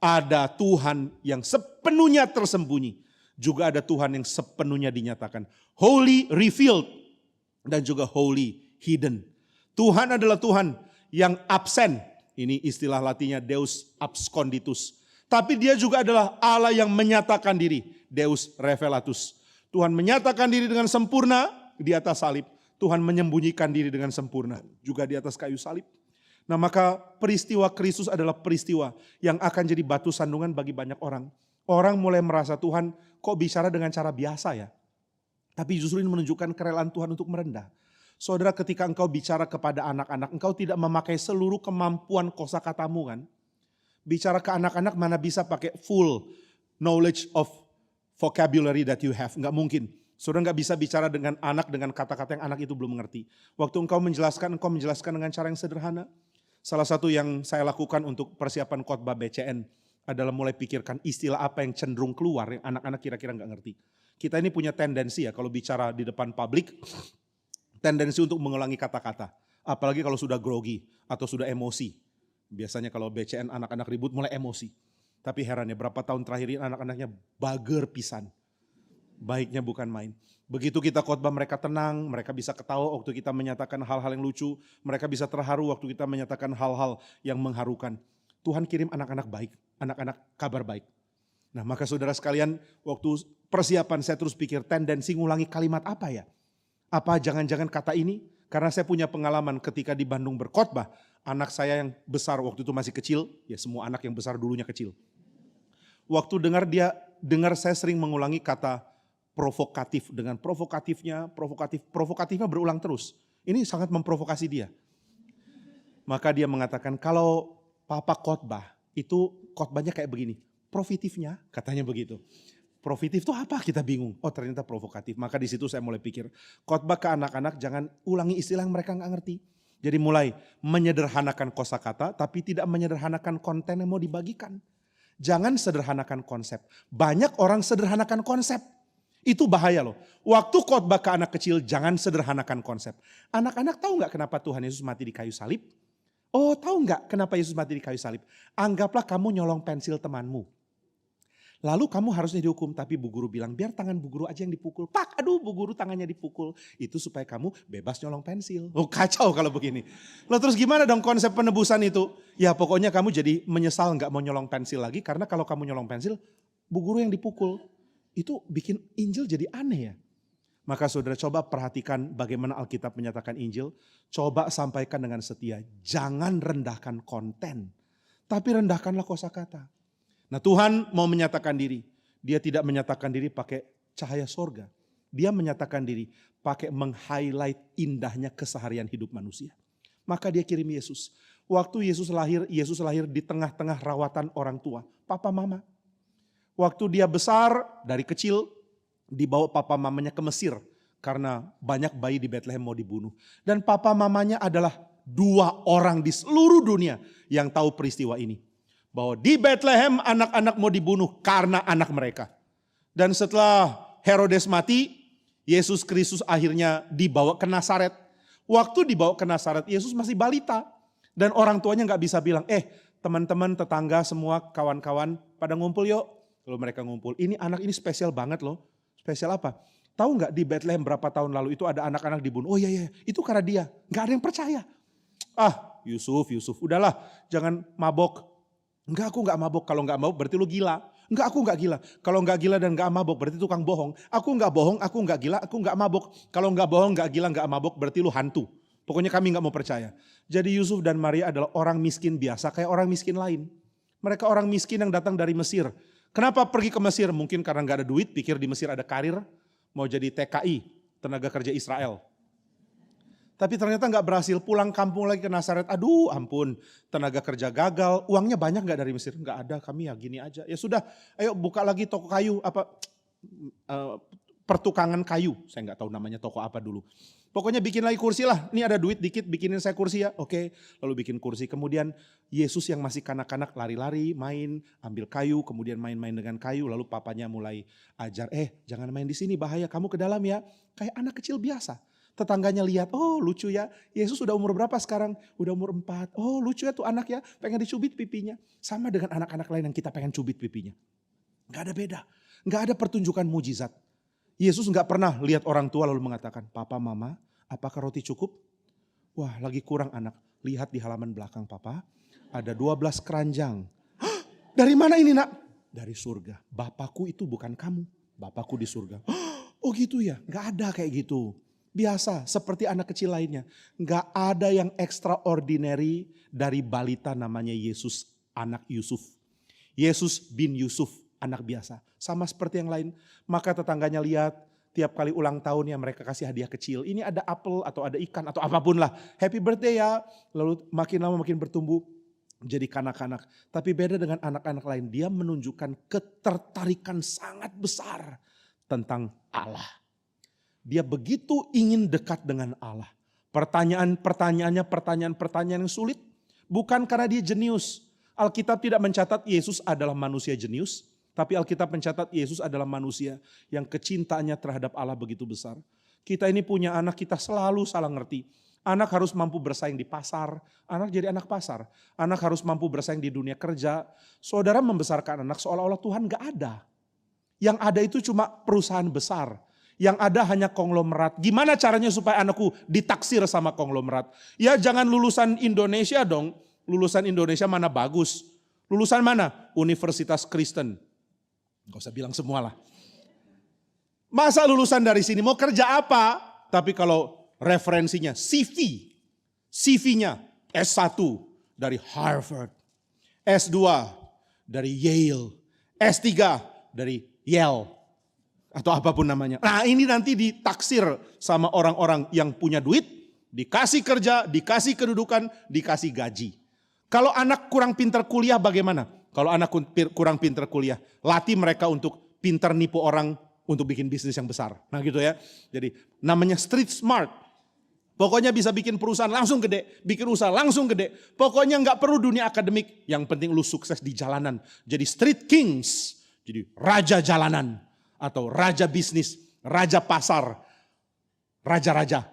ada Tuhan yang sepenuhnya tersembunyi. Juga ada Tuhan yang sepenuhnya dinyatakan. Holy revealed dan juga holy hidden. Tuhan adalah Tuhan yang absen. Ini istilah latinnya Deus absconditus. Tapi dia juga adalah Allah yang menyatakan diri. Deus revelatus. Tuhan menyatakan diri dengan sempurna di atas salib. Tuhan menyembunyikan diri dengan sempurna juga di atas kayu salib. Nah maka peristiwa Kristus adalah peristiwa yang akan jadi batu sandungan bagi banyak orang. Orang mulai merasa Tuhan kok bicara dengan cara biasa ya. Tapi justru ini menunjukkan kerelaan Tuhan untuk merendah. Saudara ketika engkau bicara kepada anak-anak, engkau tidak memakai seluruh kemampuan kosakatamu kan. Bicara ke anak-anak mana bisa pakai full knowledge of vocabulary that you have. Enggak mungkin. Saudara nggak bisa bicara dengan anak dengan kata-kata yang anak itu belum mengerti. Waktu engkau menjelaskan dengan cara yang sederhana. Salah satu yang saya lakukan untuk persiapan khotbah BCN adalah mulai pikirkan istilah apa yang cenderung keluar yang anak-anak kira-kira nggak ngerti. Kita ini punya tendensi ya kalau bicara di depan publik, tendensi untuk mengulangi kata-kata. Apalagi kalau sudah grogi atau sudah emosi. Biasanya kalau BCN anak-anak ribut mulai emosi. Tapi herannya berapa tahun terakhir ini anak-anaknya bager pisan. Baiknya bukan main. Begitu kita khotbah mereka tenang, mereka bisa ketawa waktu kita menyatakan hal-hal yang lucu. Mereka bisa terharu waktu kita menyatakan hal-hal yang mengharukan. Tuhan kirim anak-anak baik, anak-anak kabar baik. Nah maka saudara sekalian waktu persiapan saya terus pikir tendensi ngulangi kalimat apa ya? Apa jangan-jangan kata ini? Karena saya punya pengalaman ketika di Bandung berkhotbah. Anak saya yang besar waktu itu masih kecil, ya semua anak yang besar dulunya kecil. Waktu dengar saya sering mengulangi kata provokatif dengan provokatifnya berulang terus. Ini sangat memprovokasi dia. Maka dia mengatakan kalau papa khotbah itu khotbahnya kayak begini. Profitifnya katanya begitu. Profitif itu apa? Kita bingung. Oh ternyata provokatif. Maka di situ saya mulai pikir khotbah ke anak-anak jangan ulangi istilah yang mereka nggak ngerti. Jadi mulai menyederhanakan kosakata tapi tidak menyederhanakan konten yang mau dibagikan. Jangan sederhanakan konsep. Banyak orang sederhanakan konsep. Itu bahaya loh. Waktu khotbah ke anak kecil jangan sederhanakan konsep. Anak-anak tahu nggak kenapa Tuhan Yesus mati di kayu salib? Oh, tahu nggak kenapa Yesus mati di kayu salib? Anggaplah kamu nyolong pensil temanmu. Lalu kamu harusnya dihukum, tapi Bu Guru bilang biar tangan Bu Guru aja yang dipukul. Pak, aduh Bu Guru tangannya dipukul. Itu supaya kamu bebas nyolong pensil. Oh, kacau kalau begini. Lalu terus gimana dong konsep penebusan itu? Ya pokoknya kamu jadi menyesal nggak mau nyolong pensil lagi, karena kalau kamu nyolong pensil, Bu Guru yang dipukul. Itu bikin Injil jadi aneh ya. Maka saudara coba perhatikan bagaimana Alkitab menyatakan Injil. Coba sampaikan dengan setia. Jangan rendahkan konten. Tapi rendahkanlah kosakata. Nah Tuhan mau menyatakan diri. Dia tidak menyatakan diri pakai cahaya sorga. Dia menyatakan diri pakai meng-highlight indahnya keseharian hidup manusia. Maka dia kirim Yesus. Waktu Yesus lahir di tengah-tengah rawatan orang tua. Papa mama. Waktu dia besar dari kecil dibawa papa mamanya ke Mesir. Karena banyak bayi di Bethlehem mau dibunuh. Dan papa mamanya adalah 2 orang di seluruh dunia yang tahu peristiwa ini. Bahwa di Bethlehem anak-anak mau dibunuh karena anak mereka. Dan setelah Herodes mati, Yesus Kristus akhirnya dibawa ke Nazaret. Waktu dibawa ke Nazaret, Yesus masih balita. Dan orang tuanya gak bisa bilang, teman-teman, tetangga, semua kawan-kawan pada ngumpul yuk. Lalu mereka ngumpul, ini anak ini spesial banget loh. Spesial apa? Tahu nggak di Bethlehem berapa tahun lalu itu ada anak-anak dibunuh? Oh iya, itu karena dia. Nggak ada yang percaya. Yusuf, udahlah jangan mabok. Enggak, aku nggak mabok. Kalau nggak mabok berarti lu gila. Enggak, aku nggak gila. Kalau nggak gila dan nggak mabok berarti tukang bohong. Aku nggak bohong, aku nggak gila, aku nggak mabok. Kalau nggak bohong, nggak gila, nggak mabok berarti lu hantu. Pokoknya kami nggak mau percaya. Jadi Yusuf dan Maria adalah orang miskin biasa kayak orang miskin lain. Mereka orang miskin yang datang dari Mesir. Kenapa pergi ke Mesir? Mungkin karena nggak ada duit, pikir di Mesir ada karir, mau jadi TKI, tenaga kerja Israel. Tapi ternyata nggak berhasil, pulang kampung lagi ke Nazaret. Aduh ampun, tenaga kerja gagal, uangnya banyak nggak dari Mesir? Nggak ada, kami ya gini aja. Ya sudah, ayo buka lagi toko kayu, pertukangan kayu. Saya nggak tahu namanya toko apa dulu. Pokoknya bikin lagi kursi lah, ini ada duit dikit bikinin saya kursi ya. Oke, lalu bikin kursi. Kemudian Yesus yang masih kanak-kanak lari-lari, main, ambil kayu, kemudian main-main dengan kayu. Lalu papanya mulai ajar, jangan main di sini bahaya, kamu ke dalam ya. Kayak anak kecil biasa. Tetangganya lihat, oh lucu ya, Yesus udah umur berapa sekarang? Udah umur 4, oh lucu ya tuh anak ya, pengen dicubit pipinya. Sama dengan anak-anak lain yang kita pengen cubit pipinya. Gak ada beda, gak ada pertunjukan mujizat. Yesus gak pernah lihat orang tua lalu mengatakan, papa mama apakah roti cukup? Wah lagi kurang anak, lihat di halaman belakang papa, ada 12 keranjang. Hah, dari mana ini nak? Dari surga, Bapakku itu bukan kamu, Bapakku di surga. Oh gitu ya, gak ada kayak gitu. Biasa seperti anak kecil lainnya. Gak ada yang extraordinary dari balita namanya Yesus, anak Yusuf. Yesus bin Yusuf, anak biasa. Sama seperti yang lain. Maka tetangganya lihat tiap kali ulang tahun ya mereka kasih hadiah kecil. Ini ada apel atau ada ikan atau apapun lah. Happy birthday ya. Lalu makin lama makin bertumbuh jadi kanak-kanak. Tapi beda dengan anak-anak lain. Dia menunjukkan ketertarikan sangat besar tentang Allah. Dia begitu ingin dekat dengan Allah. Pertanyaannya pertanyaan yang sulit. Bukan karena dia jenius. Alkitab tidak mencatat Yesus adalah manusia jenius. Tapi Alkitab mencatat Yesus adalah manusia yang kecintaannya terhadap Allah begitu besar. Kita ini punya anak, kita selalu salah ngerti. Anak harus mampu bersaing di pasar. Anak jadi anak pasar. Anak harus mampu bersaing di dunia kerja. Saudara membesarkan anak seolah-olah Tuhan gak ada. Yang ada itu cuma perusahaan besar. Yang ada hanya konglomerat. Gimana caranya supaya anakku ditaksir sama konglomerat? Ya jangan lulusan Indonesia dong. Lulusan Indonesia mana bagus? Lulusan mana? Universitas Kristen. Gak usah bilang semua lah. Masa lulusan dari sini mau kerja apa? Tapi kalau referensinya CV-nya S1 dari Harvard. S2 dari Yale. S3 dari Yale. Atau apapun namanya. Nah ini nanti ditaksir sama orang-orang yang punya duit, dikasih kerja, dikasih kedudukan, dikasih gaji. Kalau anak kurang pintar kuliah bagaimana? Kalau anak kurang pintar kuliah, latih mereka untuk pintar nipu orang untuk bikin bisnis yang besar. Nah gitu ya. Jadi namanya street smart. Pokoknya bisa bikin perusahaan langsung gede, bikin usaha langsung gede. Pokoknya nggak perlu dunia akademik, yang penting lu sukses di jalanan. Jadi street kings, jadi raja jalanan. Atau raja bisnis, raja pasar, raja-raja.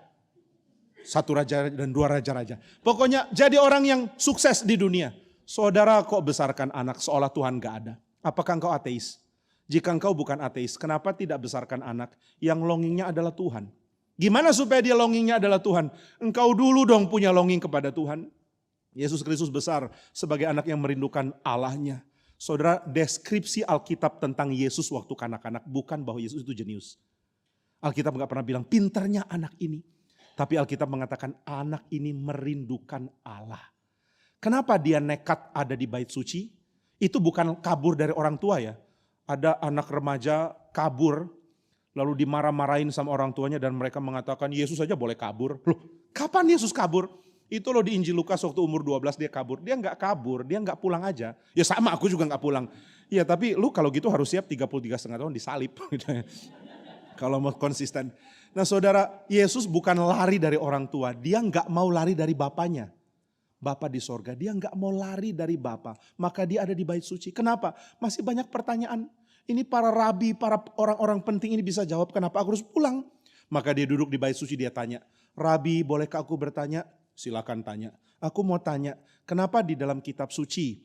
Satu raja dan dua raja-raja. Pokoknya jadi orang yang sukses di dunia. Saudara kok besarkan anak seolah Tuhan gak ada? Apakah engkau ateis? Jika engkau bukan ateis, kenapa tidak besarkan anak yang longingnya adalah Tuhan? Gimana supaya dia longingnya adalah Tuhan? Engkau dulu dong punya longing kepada Tuhan. Yesus Kristus besar sebagai anak yang merindukan Allahnya. Saudara, deskripsi Alkitab tentang Yesus waktu kanak-kanak bukan bahwa Yesus itu jenius. Alkitab gak pernah bilang pintarnya anak ini. Tapi Alkitab mengatakan anak ini merindukan Allah. Kenapa dia nekat ada di bait suci? Itu bukan kabur dari orang tua ya. Ada anak remaja kabur lalu dimarah-marahin sama orang tuanya dan mereka mengatakan Yesus saja boleh kabur. Loh, kapan Yesus kabur? Itu loh di Injil Lukas waktu umur 12 dia kabur. Dia nggak kabur, dia nggak pulang aja. Ya sama aku juga nggak pulang. Ya tapi lu kalau gitu harus siap 33,5 tahun disalib. Kalau mau konsisten. Nah saudara, Yesus bukan lari dari orang tua. Dia nggak mau lari dari bapaknya. Bapa di sorga, dia nggak mau lari dari Bapa. Maka dia ada di bait suci. Kenapa? Masih banyak pertanyaan. Ini para rabi, para orang-orang penting ini bisa jawab kenapa aku harus pulang. Maka dia duduk di bait suci, dia tanya. Rabi, bolehkah aku bertanya? Silakan tanya. Aku mau tanya, kenapa di dalam kitab suci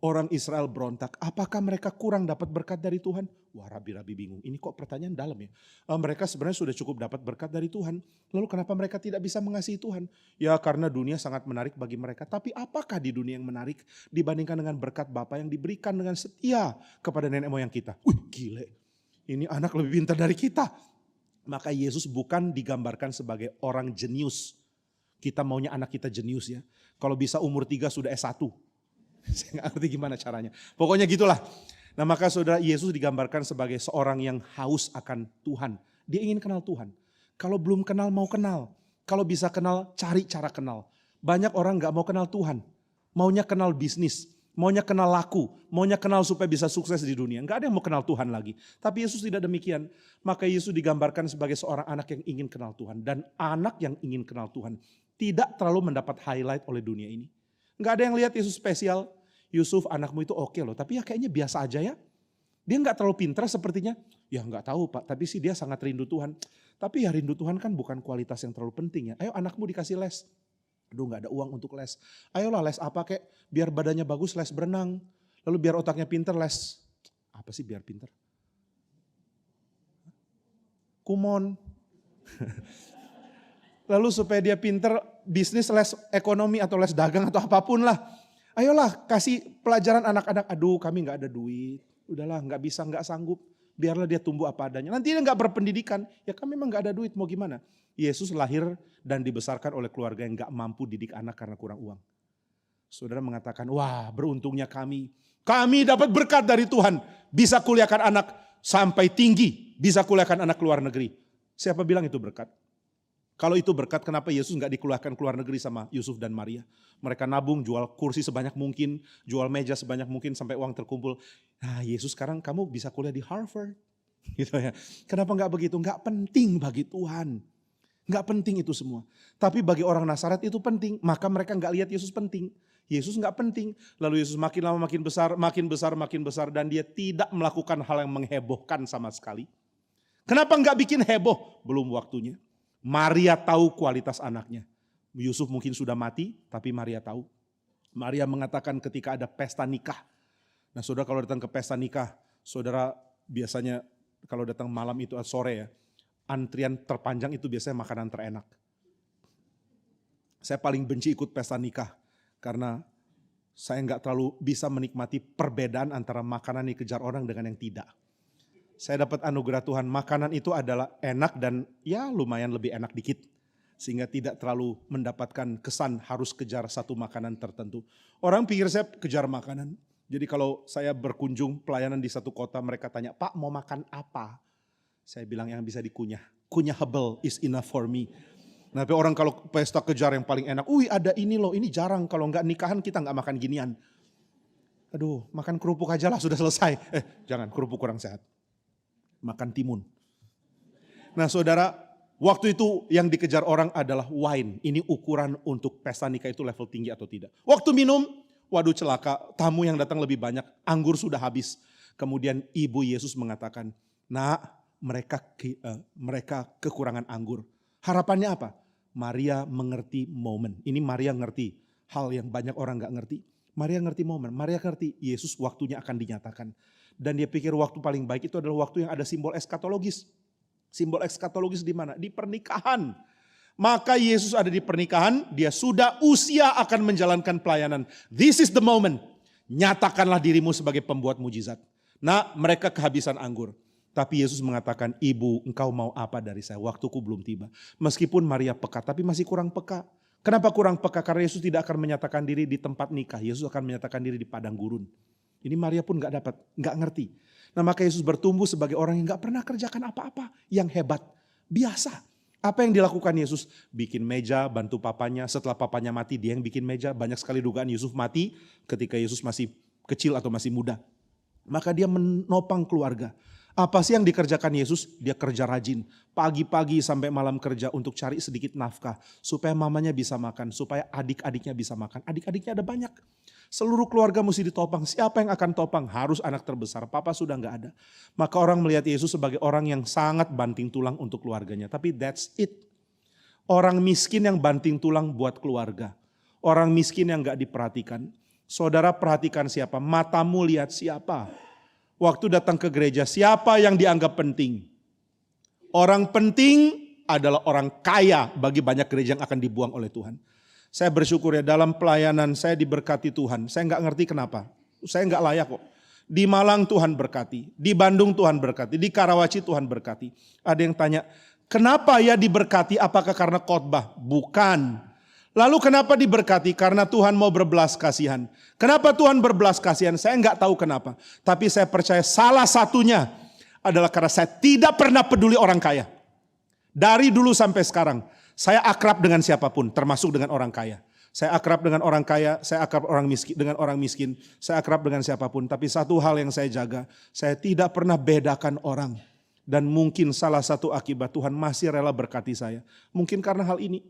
orang Israel berontak? Apakah mereka kurang dapat berkat dari Tuhan? Wah, rabi-rabi bingung. Ini kok pertanyaan dalam ya? Mereka sebenarnya sudah cukup dapat berkat dari Tuhan. Lalu kenapa mereka tidak bisa mengasihi Tuhan? Ya karena dunia sangat menarik bagi mereka. Tapi apakah di dunia yang menarik dibandingkan dengan berkat Bapa yang diberikan dengan setia kepada nenek moyang kita? Wih gile, ini anak lebih pintar dari kita. Maka Yesus bukan digambarkan sebagai orang jenius. Kita maunya anak kita jenius ya. Kalau bisa umur 3 sudah S1. Saya nggak ngerti gimana caranya. Pokoknya gitulah. Nah maka saudara, Yesus digambarkan sebagai seorang yang haus akan Tuhan. Dia ingin kenal Tuhan. Kalau belum kenal mau kenal. Kalau bisa kenal cari cara kenal. Banyak orang gak mau kenal Tuhan. Maunya kenal bisnis. Maunya kenal laku. Maunya kenal supaya bisa sukses di dunia. Gak ada yang mau kenal Tuhan lagi. Tapi Yesus tidak demikian. Maka Yesus digambarkan sebagai seorang anak yang ingin kenal Tuhan. Dan anak yang ingin kenal Tuhan tidak terlalu mendapat highlight oleh dunia ini. Gak ada yang lihat Yesus spesial. Yusuf anakmu itu oke loh, tapi ya kayaknya biasa aja ya. Dia gak terlalu pintar sepertinya. Ya gak tahu Pak, tapi sih dia sangat rindu Tuhan. Tapi ya rindu Tuhan kan bukan kualitas yang terlalu penting ya. Ayo anakmu dikasih les. Aduh gak ada uang untuk les. Ayolah les apa kek, biar badannya bagus les berenang. Lalu biar otaknya pintar les. Apa sih biar pintar? Kumon. Lalu supaya dia pintar bisnis les ekonomi atau les dagang atau apapun lah. Ayolah kasih pelajaran anak-anak, aduh kami gak ada duit, udahlah gak bisa, gak sanggup, biarlah dia tumbuh apa adanya. Nanti dia gak berpendidikan, ya kami memang gak ada duit, mau gimana? Yesus lahir dan dibesarkan oleh keluarga yang gak mampu didik anak karena kurang uang. Saudara mengatakan, wah beruntungnya kami dapat berkat dari Tuhan, bisa kuliahkan anak sampai tinggi, bisa kuliahkan anak keluar negeri. Siapa bilang itu berkat? Kalau itu berkat, kenapa Yesus gak dikeluarkan keluar negeri sama Yusuf dan Maria? Mereka nabung, jual kursi sebanyak mungkin, jual meja sebanyak mungkin sampai uang terkumpul. Nah Yesus sekarang kamu bisa kuliah di Harvard. Gitu ya. Kenapa gak begitu? Gak penting bagi Tuhan. Gak penting itu semua. Tapi bagi orang Nazaret itu penting. Maka mereka gak lihat Yesus penting. Yesus gak penting. Lalu Yesus makin lama makin besar, makin besar, makin besar. Dan dia tidak melakukan hal yang menghebohkan sama sekali. Kenapa gak bikin heboh? Belum waktunya. Maria tahu kualitas anaknya. Yusuf mungkin sudah mati, tapi Maria tahu. Maria mengatakan ketika ada pesta nikah. Nah saudara kalau datang ke pesta nikah, saudara biasanya kalau datang malam itu sore ya, antrian terpanjang itu biasanya makanan terenak. Saya paling benci ikut pesta nikah, karena saya nggak terlalu bisa menikmati perbedaan antara makanan yang dikejar orang dengan yang tidak. Saya dapat anugerah Tuhan, makanan itu adalah enak dan ya lumayan lebih enak dikit. Sehingga tidak terlalu mendapatkan kesan harus kejar satu makanan tertentu. Orang pikir saya kejar makanan. Jadi kalau saya berkunjung pelayanan di satu kota, mereka tanya, Pak mau makan apa? Saya bilang yang bisa dikunyah. Kunyahable is enough for me. Nah, tapi orang kalau pesta kejar yang paling enak, ada ini loh, ini jarang. Kalau nggak nikahan kita nggak makan ginian. Aduh, makan kerupuk aja lah sudah selesai. Jangan, kerupuk kurang sehat. Makan timun. Nah saudara, waktu itu yang dikejar orang adalah wine. Ini ukuran untuk pesta nikah itu level tinggi atau tidak. Waktu minum, waduh celaka, tamu yang datang lebih banyak, anggur sudah habis. Kemudian ibu Yesus mengatakan, Nak, mereka kekurangan anggur. Harapannya apa? Maria mengerti momen. Ini Maria ngerti hal yang banyak orang gak ngerti. Maria ngerti momen, Maria ngerti Yesus waktunya akan dinyatakan. Dan dia pikir waktu paling baik itu adalah waktu yang ada simbol eskatologis. Simbol eskatologis di mana? Di pernikahan. Maka Yesus ada di pernikahan, dia sudah usia akan menjalankan pelayanan. This is the moment. Nyatakanlah dirimu sebagai pembuat mujizat. Nah, mereka kehabisan anggur. Tapi Yesus mengatakan, ibu engkau mau apa dari saya? Waktuku belum tiba. Meskipun Maria peka, tapi masih kurang peka. Kenapa kurang peka? Karena Yesus tidak akan menyatakan diri di tempat nikah. Yesus akan menyatakan diri di padang gurun. Ini Maria pun gak ngerti. Nah maka Yesus bertumbuh sebagai orang yang gak pernah kerjakan apa-apa. Yang hebat, biasa. Apa yang dilakukan Yesus? Bikin meja, bantu papanya. Setelah papanya mati, dia yang bikin meja. Banyak sekali dugaan Yusuf mati ketika Yesus masih kecil atau masih muda. Maka dia menopang keluarga. Apa sih yang dikerjakan Yesus? Dia kerja rajin. Pagi-pagi sampai malam kerja untuk cari sedikit nafkah. Supaya mamanya bisa makan, supaya adik-adiknya bisa makan. Adik-adiknya ada banyak. Seluruh keluarga mesti ditopang. Siapa yang akan topang? Harus anak terbesar. Papa sudah gak ada. Maka orang melihat Yesus sebagai orang yang sangat banting tulang untuk keluarganya. Tapi that's it. Orang miskin yang banting tulang buat keluarga. Orang miskin yang gak diperhatikan. Saudara perhatikan siapa? Matamu lihat siapa? Waktu datang ke gereja, siapa yang dianggap penting? Orang penting adalah orang kaya bagi banyak gereja yang akan dibuang oleh Tuhan. Saya bersyukur ya dalam pelayanan saya diberkati Tuhan. Saya nggak ngerti kenapa. Saya nggak layak kok. Di Malang Tuhan berkati, di Bandung Tuhan berkati, di Karawaci Tuhan berkati. Ada yang tanya, kenapa ya diberkati? Apakah karena khotbah? Bukan. Lalu kenapa diberkati? Karena Tuhan mau berbelas kasihan. Kenapa Tuhan berbelas kasihan? Saya nggak tahu kenapa. Tapi saya percaya salah satunya adalah karena saya tidak pernah peduli orang kaya. Dari dulu sampai sekarang, saya akrab dengan siapapun, termasuk dengan orang kaya. Saya akrab dengan orang kaya, saya akrab dengan orang miskin, saya akrab dengan siapapun. Tapi satu hal yang saya jaga, saya tidak pernah bedakan orang. Dan mungkin salah satu akibat Tuhan masih rela berkati saya. Mungkin karena hal ini.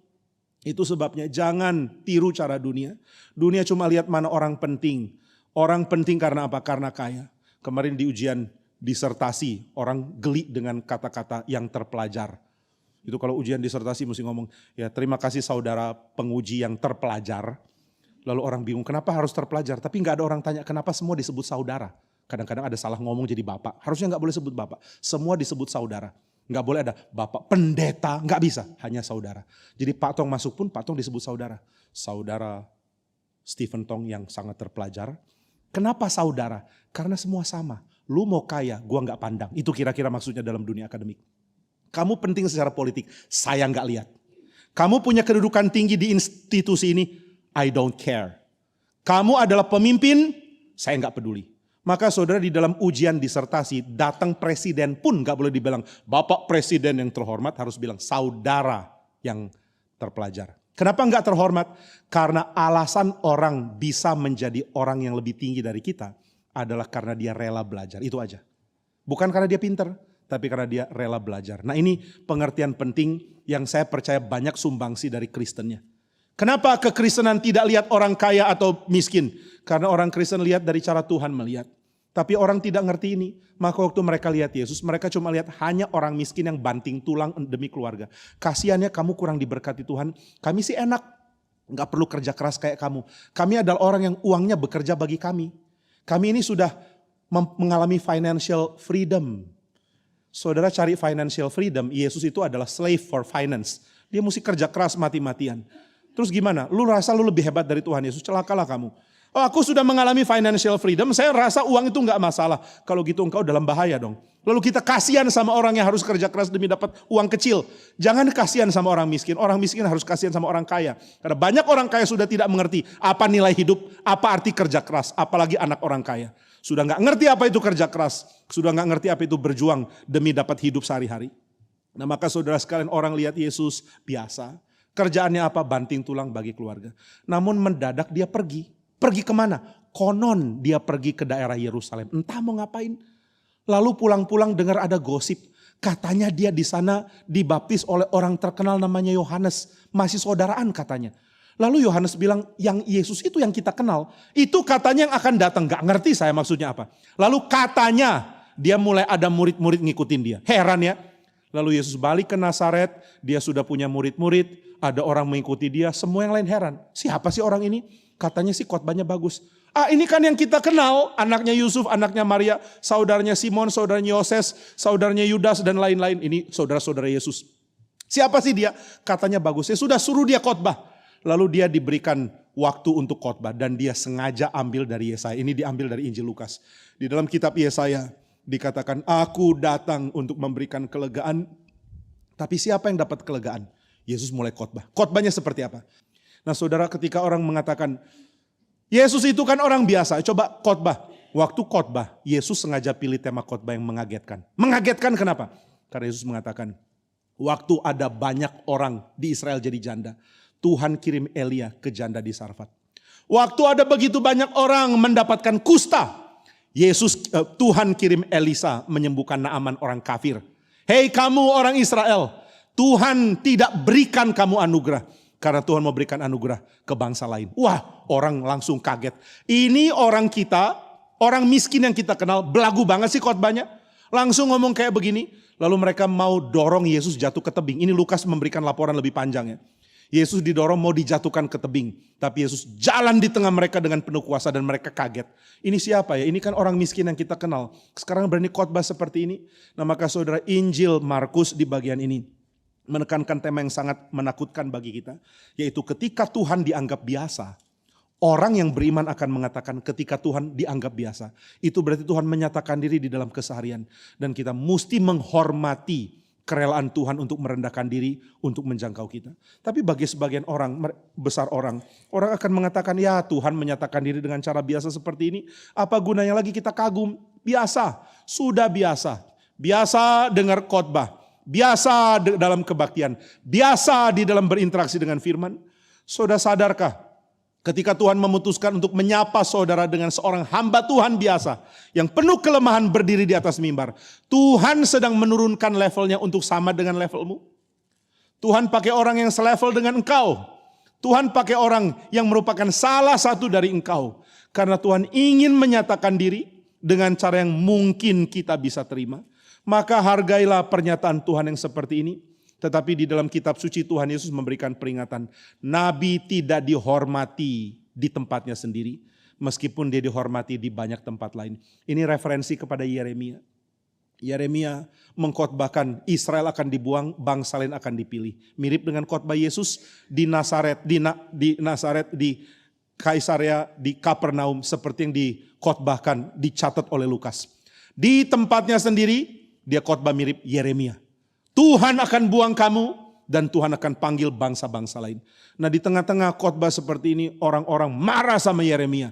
Itu sebabnya jangan tiru cara dunia. Dunia cuma lihat mana orang penting. Orang penting karena apa? Karena kaya. Kemarin di ujian disertasi, orang geli dengan kata-kata yang terpelajar. Itu kalau ujian disertasi mesti ngomong, ya terima kasih saudara penguji yang terpelajar. Lalu orang bingung, kenapa harus terpelajar? Tapi gak ada orang tanya, kenapa semua disebut saudara? Kadang-kadang ada salah ngomong jadi bapak. Harusnya gak boleh sebut bapak. Semua disebut saudara. Nggak boleh ada bapak pendeta, nggak bisa, hanya saudara. Jadi Pak Tong masuk pun Pak Tong disebut saudara. Saudara Stephen Tong yang sangat terpelajar. Kenapa saudara? Karena semua sama. Lu mau kaya, gua nggak pandang. Itu kira-kira maksudnya dalam dunia akademik. Kamu penting secara politik, saya nggak lihat. Kamu punya kedudukan tinggi di institusi ini, I don't care. Kamu adalah pemimpin, saya nggak peduli. Maka saudara di dalam ujian disertasi datang presiden pun gak boleh dibilang bapak presiden yang terhormat, harus bilang saudara yang terpelajar. Kenapa gak terhormat? Karena alasan orang bisa menjadi orang yang lebih tinggi dari kita adalah karena dia rela belajar, itu aja. Bukan karena dia pinter, tapi karena dia rela belajar. Nah ini pengertian penting yang saya percaya banyak sumbangsi dari Kristennya. Kenapa kekristenan tidak lihat orang kaya atau miskin? Karena orang Kristen lihat dari cara Tuhan melihat. Tapi orang tidak ngerti ini. Maka waktu mereka lihat Yesus, mereka cuma lihat hanya orang miskin yang banting tulang demi keluarga. Kasiannya kamu kurang diberkati Tuhan. Kami sih enak, gak perlu kerja keras kayak kamu. Kami adalah orang yang uangnya bekerja bagi kami. Kami ini sudah mengalami financial freedom. Saudara cari financial freedom, Yesus itu adalah slave for finance. Dia mesti kerja keras mati-matian. Terus gimana? Lu rasa lu lebih hebat dari Tuhan Yesus? Celakalah kamu. Oh, aku sudah mengalami financial freedom, saya rasa uang itu enggak masalah. Kalau gitu engkau dalam bahaya dong. Lalu kita kasihan sama orang yang harus kerja keras demi dapat uang kecil. Jangan kasihan sama orang miskin. Orang miskin harus kasihan sama orang kaya. Karena banyak orang kaya sudah tidak mengerti apa nilai hidup, apa arti kerja keras. Apalagi anak orang kaya. Sudah enggak ngerti apa itu kerja keras. Sudah enggak ngerti apa itu berjuang demi dapat hidup sehari-hari. Nah maka saudara sekalian orang lihat Yesus biasa. Kerjaannya apa? Banting tulang bagi keluarga. Namun mendadak dia pergi. Pergi kemana? Konon dia pergi ke daerah Yerusalem. Entah mau ngapain. Lalu pulang-pulang dengar ada gosip. Katanya dia di sana dibaptis oleh orang terkenal namanya Yohanes. Masih saudaraan katanya. Lalu Yohanes bilang yang Yesus itu yang kita kenal. Itu katanya yang akan datang. Gak ngerti saya maksudnya apa. Lalu katanya dia mulai ada murid-murid ngikutin dia. Heran ya. Lalu Yesus balik ke Nazaret. Dia sudah punya murid-murid. ada orang mengikuti dia, semua yang lain heran. Siapa sih orang ini? Katanya sih khotbahnya bagus. Ini kan yang kita kenal, anaknya Yusuf, anaknya Maria, saudaranya Simon, saudaranya Yoses, saudaranya Yudas dan lain-lain. Ini saudara-saudara Yesus. Siapa sih dia? Katanya bagus. Ya sudah, suruh dia khotbah. Lalu dia diberikan waktu untuk khotbah dan dia sengaja ambil dari Yesaya. Ini diambil dari Injil Lukas. Di dalam kitab Yesaya dikatakan, aku datang untuk memberikan kelegaan. Tapi siapa yang dapat kelegaan? Yesus mulai khotbah. Khotbahnya seperti apa? Nah saudara, ketika orang mengatakan, Yesus itu kan orang biasa. Coba khotbah. Waktu khotbah, Yesus sengaja pilih tema khotbah yang mengagetkan. Mengagetkan kenapa? Karena Yesus mengatakan, waktu ada banyak orang di Israel jadi janda, Tuhan kirim Elia ke janda di Sarfat. Waktu ada begitu banyak orang mendapatkan kusta, Tuhan kirim Elisa menyembuhkan Naaman orang kafir. Hei kamu orang Israel, Tuhan tidak berikan kamu anugerah. Karena Tuhan mau berikan anugerah ke bangsa lain. Wah, orang langsung kaget. Ini orang kita, orang miskin yang kita kenal, belagu banget sih khotbahnya. Langsung ngomong kayak begini. Lalu mereka mau dorong Yesus jatuh ke tebing. Ini Lukas memberikan laporan lebih panjang ya. Yesus didorong mau dijatuhkan ke tebing. Tapi Yesus jalan di tengah mereka dengan penuh kuasa dan mereka kaget. Ini siapa ya? Ini kan orang miskin yang kita kenal. Sekarang berani khotbah seperti ini. Nah maka saudara, Injil Markus di bagian ini menekankan tema yang sangat menakutkan bagi kita. Yaitu ketika Tuhan dianggap biasa, orang yang beriman akan mengatakan ketika Tuhan dianggap biasa. Itu berarti Tuhan menyatakan diri di dalam keseharian. Dan kita mesti menghormati kerelaan Tuhan untuk merendahkan diri, untuk menjangkau kita. Tapi bagi sebagian orang, besar orang akan mengatakan, ya Tuhan menyatakan diri dengan cara biasa seperti ini. Apa gunanya lagi kita kagum? Biasa, sudah biasa. Biasa dengar khotbah, biasa dalam kebaktian, biasa di dalam berinteraksi dengan firman. Saudara sadarkah? Ketika Tuhan memutuskan untuk menyapa saudara dengan seorang hamba Tuhan biasa. Yang penuh kelemahan berdiri di atas mimbar. Tuhan sedang menurunkan levelnya untuk sama dengan levelmu. Tuhan pakai orang yang selevel dengan engkau. Tuhan pakai orang yang merupakan salah satu dari engkau. Karena Tuhan ingin menyatakan diri dengan cara yang mungkin kita bisa terima. Maka hargailah pernyataan Tuhan yang seperti ini. Tetapi di dalam kitab suci Tuhan Yesus memberikan peringatan. Nabi tidak dihormati di tempatnya sendiri. Meskipun dia dihormati di banyak tempat lain. Ini referensi kepada Yeremia. Yeremia mengkhotbahkan Israel akan dibuang, bangsa lain akan dipilih. Mirip dengan khotbah Yesus di Nazaret, di Kaisarea, di Kapernaum. Seperti yang dikhotbahkan, dicatat oleh Lukas. Di tempatnya sendiri, dia khotbah mirip Yeremia. Tuhan akan buang kamu dan Tuhan akan panggil bangsa-bangsa lain. Nah di tengah-tengah khotbah seperti ini orang-orang marah sama Yeremia.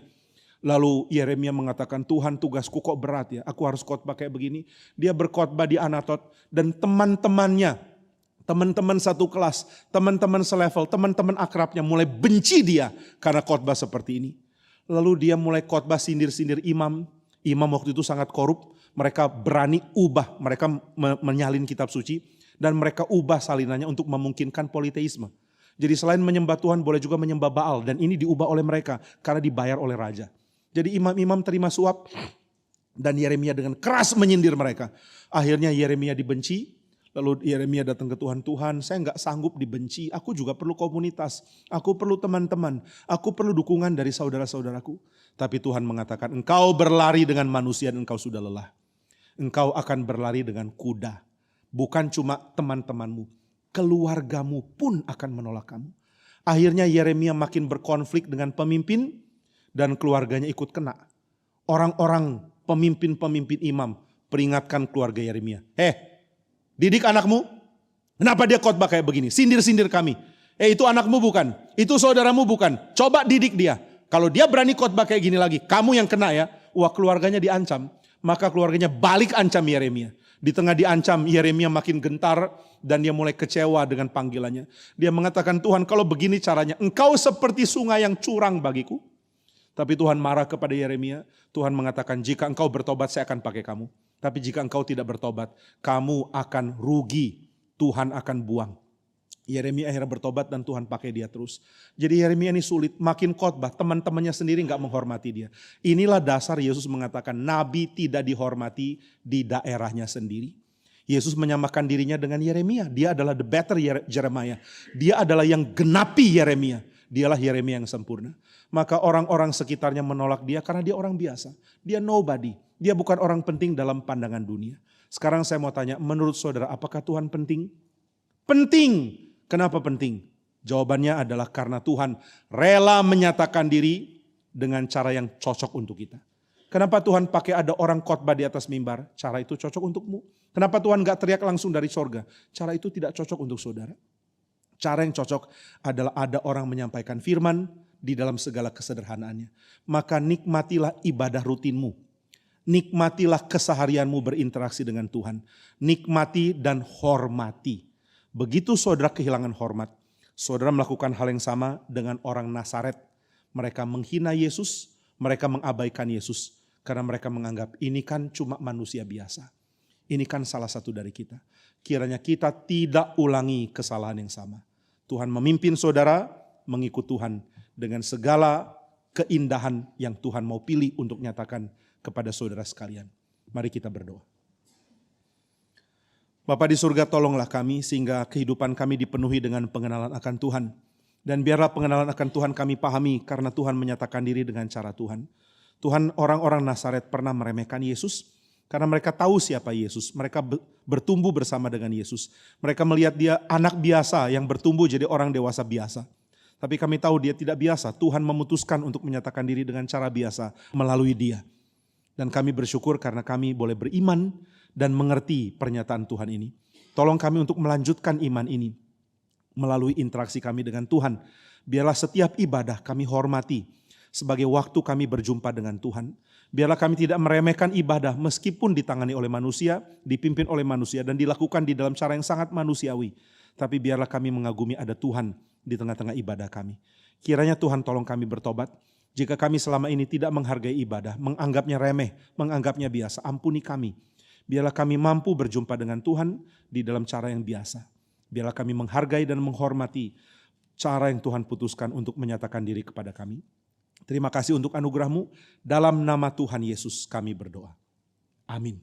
Lalu Yeremia mengatakan, Tuhan tugasku kok berat ya, aku harus khotbah kayak begini. Dia berkhotbah di Anatot dan teman-temannya, teman-teman satu kelas, teman-teman selevel, teman-teman akrabnya mulai benci dia karena khotbah seperti ini. Lalu dia mulai khotbah sindir-sindir imam. Imam waktu itu sangat korup, mereka berani ubah, mereka menyalin kitab suci. Dan mereka ubah salinannya untuk memungkinkan politeisme. Jadi selain menyembah Tuhan boleh juga menyembah Baal. Dan ini diubah oleh mereka karena dibayar oleh raja. Jadi imam-imam terima suap. Dan Yeremia dengan keras menyindir mereka. Akhirnya Yeremia dibenci. Lalu Yeremia datang ke Tuhan. Tuhan, saya gak sanggup dibenci. Aku juga perlu komunitas. Aku perlu teman-teman. Aku perlu dukungan dari saudara-saudaraku. Tapi Tuhan mengatakan, engkau berlari dengan manusia dan engkau sudah lelah. Engkau akan berlari dengan kuda. Bukan cuma teman-temanmu, keluargamu pun akan menolak kamu. Akhirnya Yeremia makin berkonflik dengan pemimpin dan keluarganya ikut kena. Orang-orang pemimpin-pemimpin imam peringatkan keluarga Yeremia. Didik anakmu, kenapa dia khotbah kayak begini? Sindir-sindir kami. Itu anakmu bukan, itu saudaramu bukan. Coba didik dia. Kalau dia berani khotbah kayak gini lagi, kamu yang kena ya. Wah keluarganya diancam, maka keluarganya balik ancam Yeremia. Di tengah diancam, Yeremia makin gentar dan dia mulai kecewa dengan panggilannya. Dia mengatakan, Tuhan kalau begini caranya, engkau seperti sungai yang curang bagiku. Tapi Tuhan marah kepada Yeremia. Tuhan mengatakan, jika engkau bertobat saya akan pakai kamu. Tapi jika engkau tidak bertobat, kamu akan rugi. Tuhan akan buang. Yeremia akhirnya bertobat dan Tuhan pakai dia terus. Jadi Yeremia ini sulit, makin khotbah, teman-temannya sendiri gak menghormati dia. Inilah dasar Yesus mengatakan nabi tidak dihormati di daerahnya sendiri. Yesus menyamakan dirinya dengan Yeremia. Dia adalah the better Jeremiah. Dia adalah yang genapi Yeremia. Dialah Yeremia yang sempurna. Maka orang-orang sekitarnya menolak dia karena dia orang biasa. Dia nobody. Dia bukan orang penting dalam pandangan dunia. Sekarang saya mau tanya, menurut saudara apakah Tuhan penting? Penting. Kenapa penting? Jawabannya adalah karena Tuhan rela menyatakan diri dengan cara yang cocok untuk kita. Kenapa Tuhan pakai ada orang khotbah di atas mimbar? Cara itu cocok untukmu. Kenapa Tuhan gak teriak langsung dari sorga? Cara itu tidak cocok untuk saudara. Cara yang cocok adalah ada orang menyampaikan firman di dalam segala kesederhanaannya. Maka nikmatilah ibadah rutinmu. Nikmatilah keseharianmu berinteraksi dengan Tuhan. Nikmati dan hormati. Begitu saudara kehilangan hormat, saudara melakukan hal yang sama dengan orang Nazaret. Mereka menghina Yesus, mereka mengabaikan Yesus. Karena mereka menganggap ini kan cuma manusia biasa. Ini kan salah satu dari kita. Kiranya kita tidak ulangi kesalahan yang sama. Tuhan memimpin saudara mengikut Tuhan dengan segala keindahan yang Tuhan mau pilih untuk nyatakan kepada saudara sekalian. Mari kita berdoa. Bapa di surga, tolonglah kami sehingga kehidupan kami dipenuhi dengan pengenalan akan Tuhan. Dan biarlah pengenalan akan Tuhan kami pahami karena Tuhan menyatakan diri dengan cara Tuhan. Tuhan, orang-orang Nazaret pernah meremehkan Yesus karena mereka tahu siapa Yesus. Mereka bertumbuh bersama dengan Yesus. Mereka melihat dia anak biasa yang bertumbuh jadi orang dewasa biasa. Tapi kami tahu dia tidak biasa. Tuhan memutuskan untuk menyatakan diri dengan cara biasa melalui dia. Dan kami bersyukur karena kami boleh beriman dan mengerti pernyataan Tuhan ini. Tolong kami untuk melanjutkan iman ini melalui interaksi kami dengan Tuhan. Biarlah setiap ibadah kami hormati sebagai waktu kami berjumpa dengan Tuhan. Biarlah kami tidak meremehkan ibadah meskipun ditangani oleh manusia, dipimpin oleh manusia dan dilakukan di dalam cara yang sangat manusiawi. Tapi biarlah kami mengagumi ada Tuhan di tengah-tengah ibadah kami. Kiranya Tuhan tolong kami bertobat. Jika kami selama ini tidak menghargai ibadah, menganggapnya remeh, menganggapnya biasa, ampuni kami. Biarlah kami mampu berjumpa dengan Tuhan di dalam cara yang biasa. Biarlah kami menghargai dan menghormati cara yang Tuhan putuskan untuk menyatakan diri kepada kami. Terima kasih untuk anugerah-Mu. Dalam nama Tuhan Yesus kami berdoa. Amin.